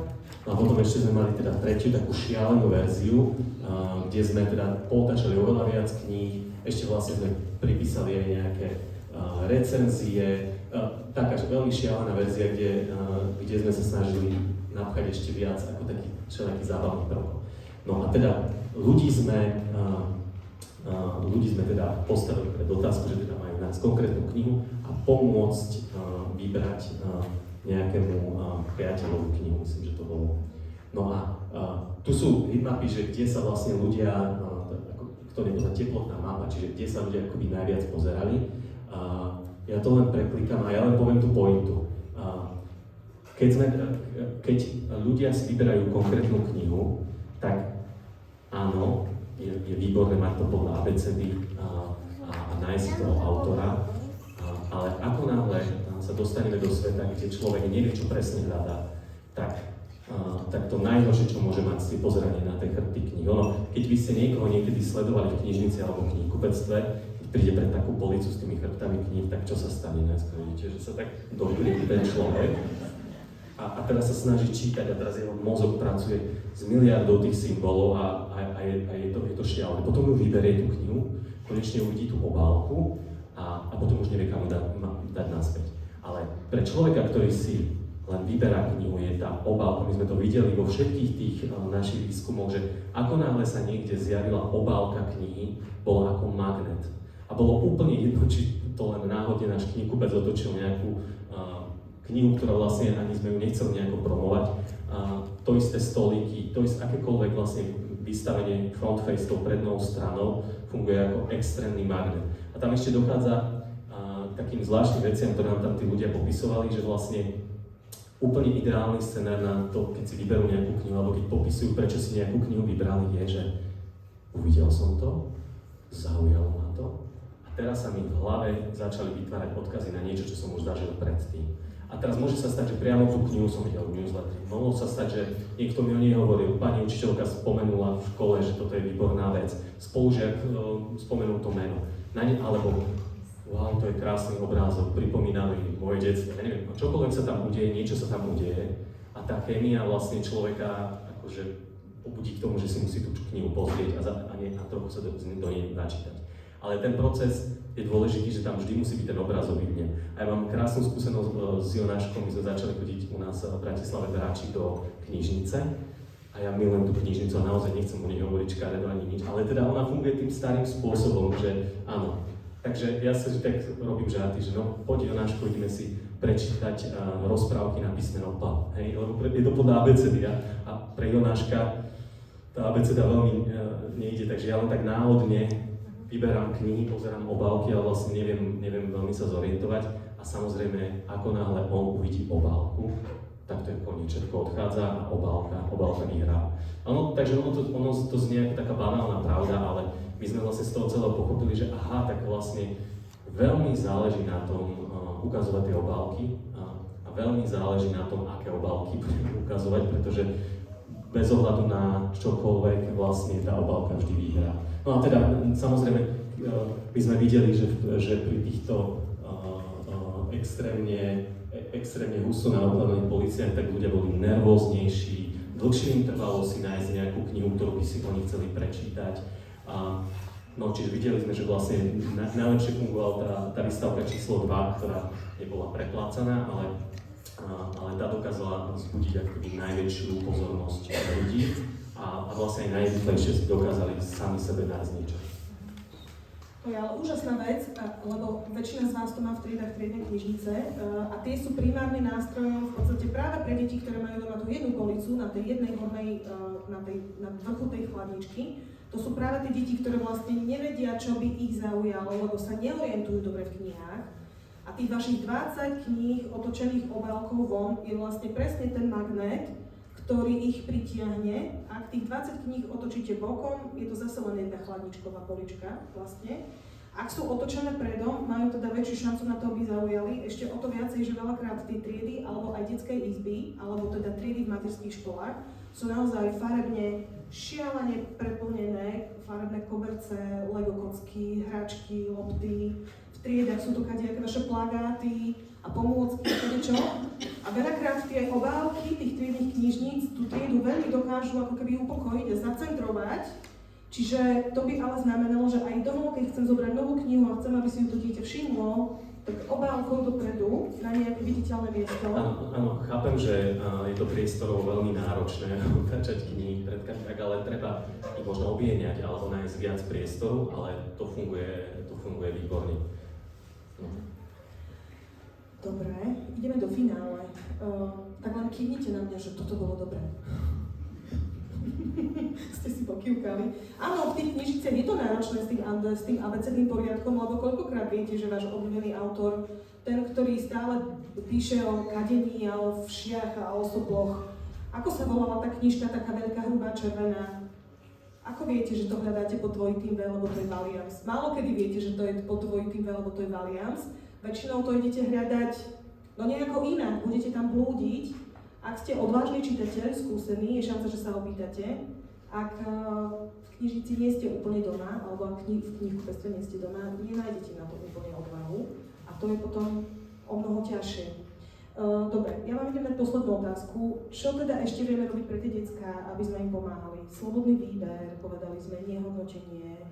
No a potom ešte sme mali teda tretiu takú šialenú verziu, kde sme teda pootáčali oveľa viac kníh, ešte vlastne sme pripísali aj nejaké recenzie, taká veľmi šialená verzia, kde sme sa snažili napchať ešte viac ako taký všelijaký zábavný prvok. No a teda ľudí sme teda postavili pred otázku, že teda majú nájsť konkrétnu knihu a pomôcť vybrať nejakému priateľovu knihu, myslím, že to bolo. No a tu sú hitmapy, že kde sa vlastne ľudia, kto nepozná teplotná mapa, čiže kde sa ľudia akoby najviac pozerali. Ja to len preklikám a ja len poviem tú pointu. Keď ľudia si vyberajú konkrétnu knihu, tak áno, je výborné mať to podľa abecedy a nájsť toho autora, ale ako náhle sa dostaneme do sveta, kde človek nevie, čo presne hľadá, tak to najhoršie, čo môže mať, je pozeranie na tie chrbty kníh. Keď by ste niekoho niekedy sledovali v knižnici alebo v knihkupectve, keď príde pred takú policu s tými chrbtami kníh, tak čo sa stane? Najskôr vidíte, že sa tak dohľadí ten človek a teraz sa snaží čítať a teraz jeho mozog pracuje s miliardou tých symbolov a je to šialené. Potom ju vyberie tú knihu, konečne uvidí tú obálku a potom už nevie, kam dať naspäť. Ale pre človeka, ktorý si len vyberá knihu, je tá obálka. My sme to videli vo všetkých tých našich výskumoch, že ako náhle sa niekde zjavila obálka knihy, bola ako magnet. A bolo úplne jedno, či to len náhodne náš knihkubec otočil nejakú knihu, ktorá vlastne ani sme ju nechceli nejako promovať. To isté stolíky, to isté akékoľvek vlastne vystavenie front face tou prednou stranou funguje ako extrémny magnet. A tam ešte dochádza takým zvláštnym veciam, ktoré nám tam tí ľudia popisovali, že vlastne úplne ideálny scenár na to, keď si vyberú nejakú knihu, alebo keď popisujú, prečo si nejakú knihu vybrali, je, že uvidel som to, zaujalo ma to a teraz sa mi v hlave začali vytvárať odkazy na niečo, čo som už zažil predtým. A teraz môže sa stať, že priamo tú knihu som videl v newsletteri. Mohlo sa stať, že niekto mi o nej hovoril, pani učiteľka spomenula v škole, že toto je výborná vec, spolužiak spomenul to meno, alebo wow, to je krásny obrázok, pripomína mi moje detstvo, ja neviem, čokoľvek sa tam udeje, niečo sa tam udeje a tá chémia vlastne človeka akože pobudí k tomu, že si musí tú knihu pozrieť a trochu sa do nej načítať. Ale ten proces je dôležitý, že tam vždy musí byť ten obrázok vidne. A ja mám krásnu skúsenosť s Jonáškom, my sme začali chodiť u nás v Bratislave Dráči do knižnice a ja milujem tú knižnicu a naozaj nechcem o nej hovoriť škaredo ani nič, ale teda ona funguje tým starým spôsobom, že áno, Takže ja sa tak robím žarty, že no poď Jonáško, ideme si prečítať rozprávky na písmeno P. Hej, lebo je to podľa abecedy a pre Jonáška tá abeceda veľmi nejde, takže ja len tak náhodne vyberám knihy, pozerám obálky a vlastne neviem veľmi sa zorientovať a samozrejme, ako náhle on uvidí obálku, tak to je koniec, všetko odchádza a obálka vyhrá. Takže ono to znie ako taká banálna pravda, ale my sme vlastne z toho celého pochopili, že aha, tak vlastne veľmi záleží na tom ukazovať tie obálky a veľmi záleží na tom, aké obálky budeme ukazovať, pretože bez ohľadu na čokoľvek vlastne tá obálka vždy vyhrá. No a teda samozrejme by sme videli, že pri týchto extrémne husto naoplavených policiách, tak ľudia boli nervóznejší, dlhšie im trvalo si nájsť nejakú knihu, ktorú by si oni chceli prečítať. No, čiže videli sme, že vlastne najlepšie fungovala tá výstavka číslo 2, ktorá nebola preplácaná, ale tá dokázala vzbudiť akoby najväčšiu pozornosť ľudí a vlastne aj najrýchlejšie si dokázali sami sebe nájsť niečo. To je ale úžasná vec, lebo väčšina z vás to má v triedách triedne knižnice a tie sú primárne nástrojom v podstate práve pre deti, ktoré majú doma tú jednu policu na tej jednej hornej, na vrchu tej chladničky. To sú práve tie deti, ktoré vlastne nevedia, čo by ich zaujalo, lebo sa neorientujú dobre v knihách. A tých vašich 20 kníh otočených obálkou von je vlastne presne ten magnet, ktorý ich pritiahne. Ak tých 20 kníh otočíte bokom, je to zase len jedna chladničková polička vlastne. Ak sú otočené predom, majú teda väčšiu šancu na to, aby zaujali. Ešte o to viacej, že veľakrát tie triedy, alebo aj detské izby, alebo teda triedy v materských školách, sú naozaj farebne šialene preplnené, farebné koberce, Lego kocky, hračky, lopty. V triedách sú to kadejaké vaše plagáty a pomôcky, čo. A veľakrát tie obálky tých triednych knižníc tú triedu veľmi dokážu ako keby upokojiť a zacentrovať. Čiže to by ale znamenalo, že aj domov, keď chcem zobrať novú knihu a chcem, aby si ju to dieťa všimlo, tak obálkou dopredu na nejaké viditeľné miesto. Áno, chápem, že je to priestorovo veľmi náročné otáčať knihy pred tak, ale treba ich možno obieňať alebo nájsť viac priestoru, ale to funguje výborne. No. Dobre, ideme do finále. Tak len kývnite na mňa, že toto bolo dobré. Ste si pokývkali. Áno, v tých knižniciach je to náročné s tým abecedným poriadkom, lebo koľkokrát viete, že váš obľúbený autor, ten, ktorý stále píše o kadení a o všiach a o soploch, ako sa volala tá knižka, taká veľká, hrubá, červená? Ako viete, že to hľadáte pod dvojitým V, lebo to je Valiance? Málo kedy viete, že to je pod dvojitým V, lebo to je Valiance. Väčšinou to idete hľadať no nejako inak, budete tam blúdiť. Ak ste odvážny čitateľ, skúsený, je šanca, že sa opýtate. Ak v knižnici nie ste úplne doma, alebo ak v knihkupectve nie ste doma, nenájdete na to úplne odvahu. A to je potom o mnoho ťažšie. Dobre, ja vám idem dať poslednú otázku. Čo teda ešte vieme robiť pre tie decká, aby sme im pomáhali? Slobodný výber, povedali sme, nehodnotenie,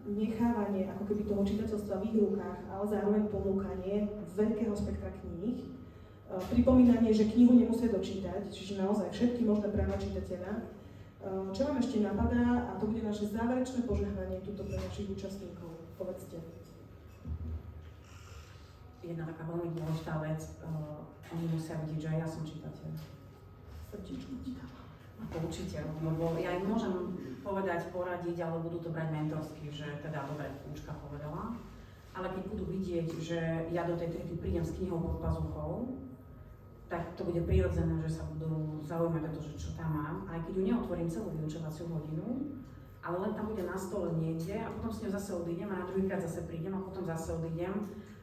nechávanie ako keby toho čitateľstva v ich rukách, ale zároveň ponúkanie veľkého spektra kníh. Pripomínanie, že knihu nemusia dočítať, čiže naozaj všetky možné práva čitateľa. Čo vám ešte napadá, a to bude naše záverečné požehnanie tuto pre našich účastníkov. Povedzte. Jedna taká veľmi dôležitá vec, oni musia vidieť, že aj ja som čitateľ. Srdíčko ti dávam. Ako učiteľ, lebo ja im môžem povedať, poradiť, ale budú to brať mentorsky, že teda dobre, kľúčka povedala. Ale keď budú vidieť, že ja do tej triedy prídem s knihou pod pazuchou, tak to bude prirodzené, že sa budú zaujímať o to, že čo tam mám. Aj keď ju neotvorím celú vyučovaciu hodinu, ale len tam bude na stole niekde a potom s ňou zase odídem a na druhýkrát zase prídem a potom zase odídem,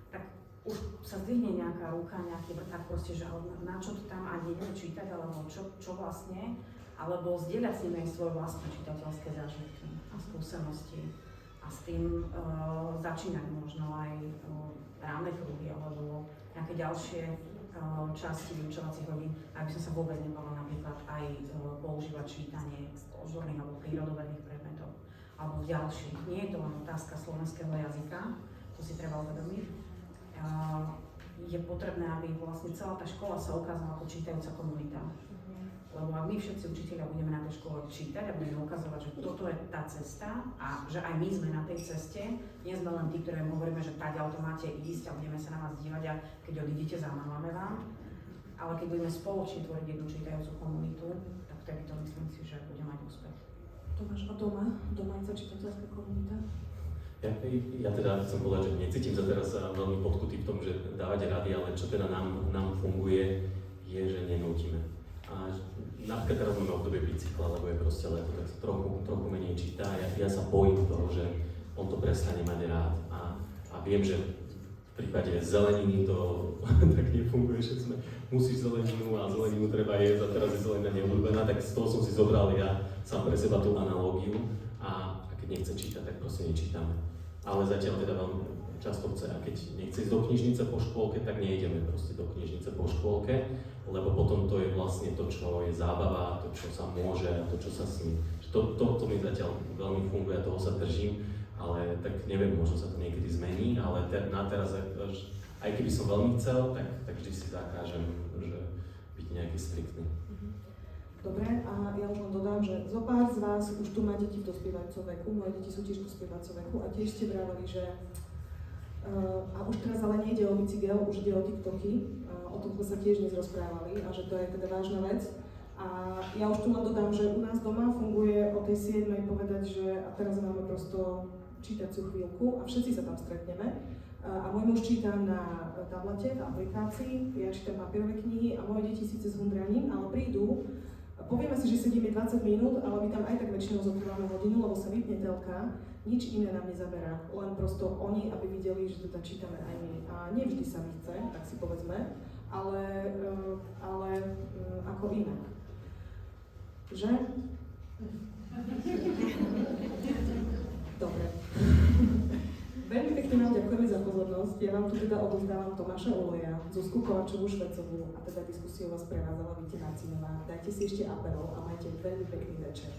tak už sa zdvihne nejaká ruka, nejaký vrták proste, že na čo to tam ani neviem čítať, alebo čo vlastne, alebo zdieľať s nimi aj svoje vlastné čitateľské zážitky a skúsenosti. A s tým začínať možno aj rámne kruhy alebo nejaké ďalšie časti vyučovacích hodín, aby som sa vôbec nebala napríklad aj používať čítanie odborných alebo prírodovedných predmetov alebo ďalších. Nie je to len otázka slovenského jazyka, to si treba uvedomiť. Je potrebné, aby vlastne celá tá škola sa ukázala ako čítajúca komunita. Lebo ak my všetci učiteľia budeme na tej škole čítať a budeme ukazovať, že toto je tá cesta a že aj my sme na tej ceste. Nie sme len tí, ktorí hovoríme, že táďaľ to máte ísť a budeme sa na vás dívať a keď odídete, zamámame vám. Ale keď budeme spoločne tvoriť jednu čítajúcu komunitu, tak vtedy to myslím si, že bude mať úspech. Tomáš, a doma? Domáca čitateľská komunita? Ja teda chcem povedať, že necítim sa teraz veľmi podkutý v tom, že dávať rady, ale čo teda nám funguje, je, že nenútime. A napríklad teraz máme obdobie bicykla, lebo je proste leto, tak sa trochu menej číta. Ja sa bojím toho, že on to prestane mať rád a viem, že v prípade zeleniny to tak nefunguje, že musíš zeleninu a zeleninu treba jesť a teraz je zelenina neobľúbená, tak z toho som si zobral ja sám pre seba tú analógiu a keď nechce čítať, tak proste nečítame. Ale zatiaľ teda veľmi často chce a keď nechce ísť do knižnice po škôlke, tak nejdeme proste do knižnice po škôlke, lebo potom to je vlastne to, čo je zábava, to, čo sa môže a to, čo sa sní. To mi zatiaľ veľmi funguje, toho sa držím, ale tak neviem, možno sa to niekedy zmení, ale na teraz, aj keby som veľmi chcel, tak vždy si zakážem, že byť nejaký striktný. Dobre, a ja už len dodám, že zo pár z vás už tu má deti v dospievajúcom veku, moje deti sú tiež v dospievajúcom veku a tiež ste vraveli, že a už teraz ale nejde o bicykel, už ide o TikToky, o tom sme sa tiež dnes rozprávali a že to je teda vážna vec. A ja už tu len dodám, že u nás doma funguje o tej 7:00 povedať, že a teraz máme prosto čítaciu chvíľku a všetci sa tam stretneme. A môj muž číta na tablete, v aplikácii, ja čítam papierové knihy a moje deti síce zhundraním, ale prídu. Povieme si, že sedíme 20 minút, ale my tam aj tak väčšinou zotrváme hodinu, lebo sa vypne telka, nič iné nám nezaberá. Len prosto oni, aby videli, že teda čítame aj my. A nevždy sa mi chce, tak si povedzme, ale ako inak. Že? Dobre. Veľmi pekne vám ďakujeme za pozornosť. Ja vám tu teda odovzdávam Tomáša Oloja, Zuzku Kovačovú-Švecovú a teda diskusiu vás prevádzala Víte Marcinová. Dajte si ešte aperol a majte veľmi pekný večer.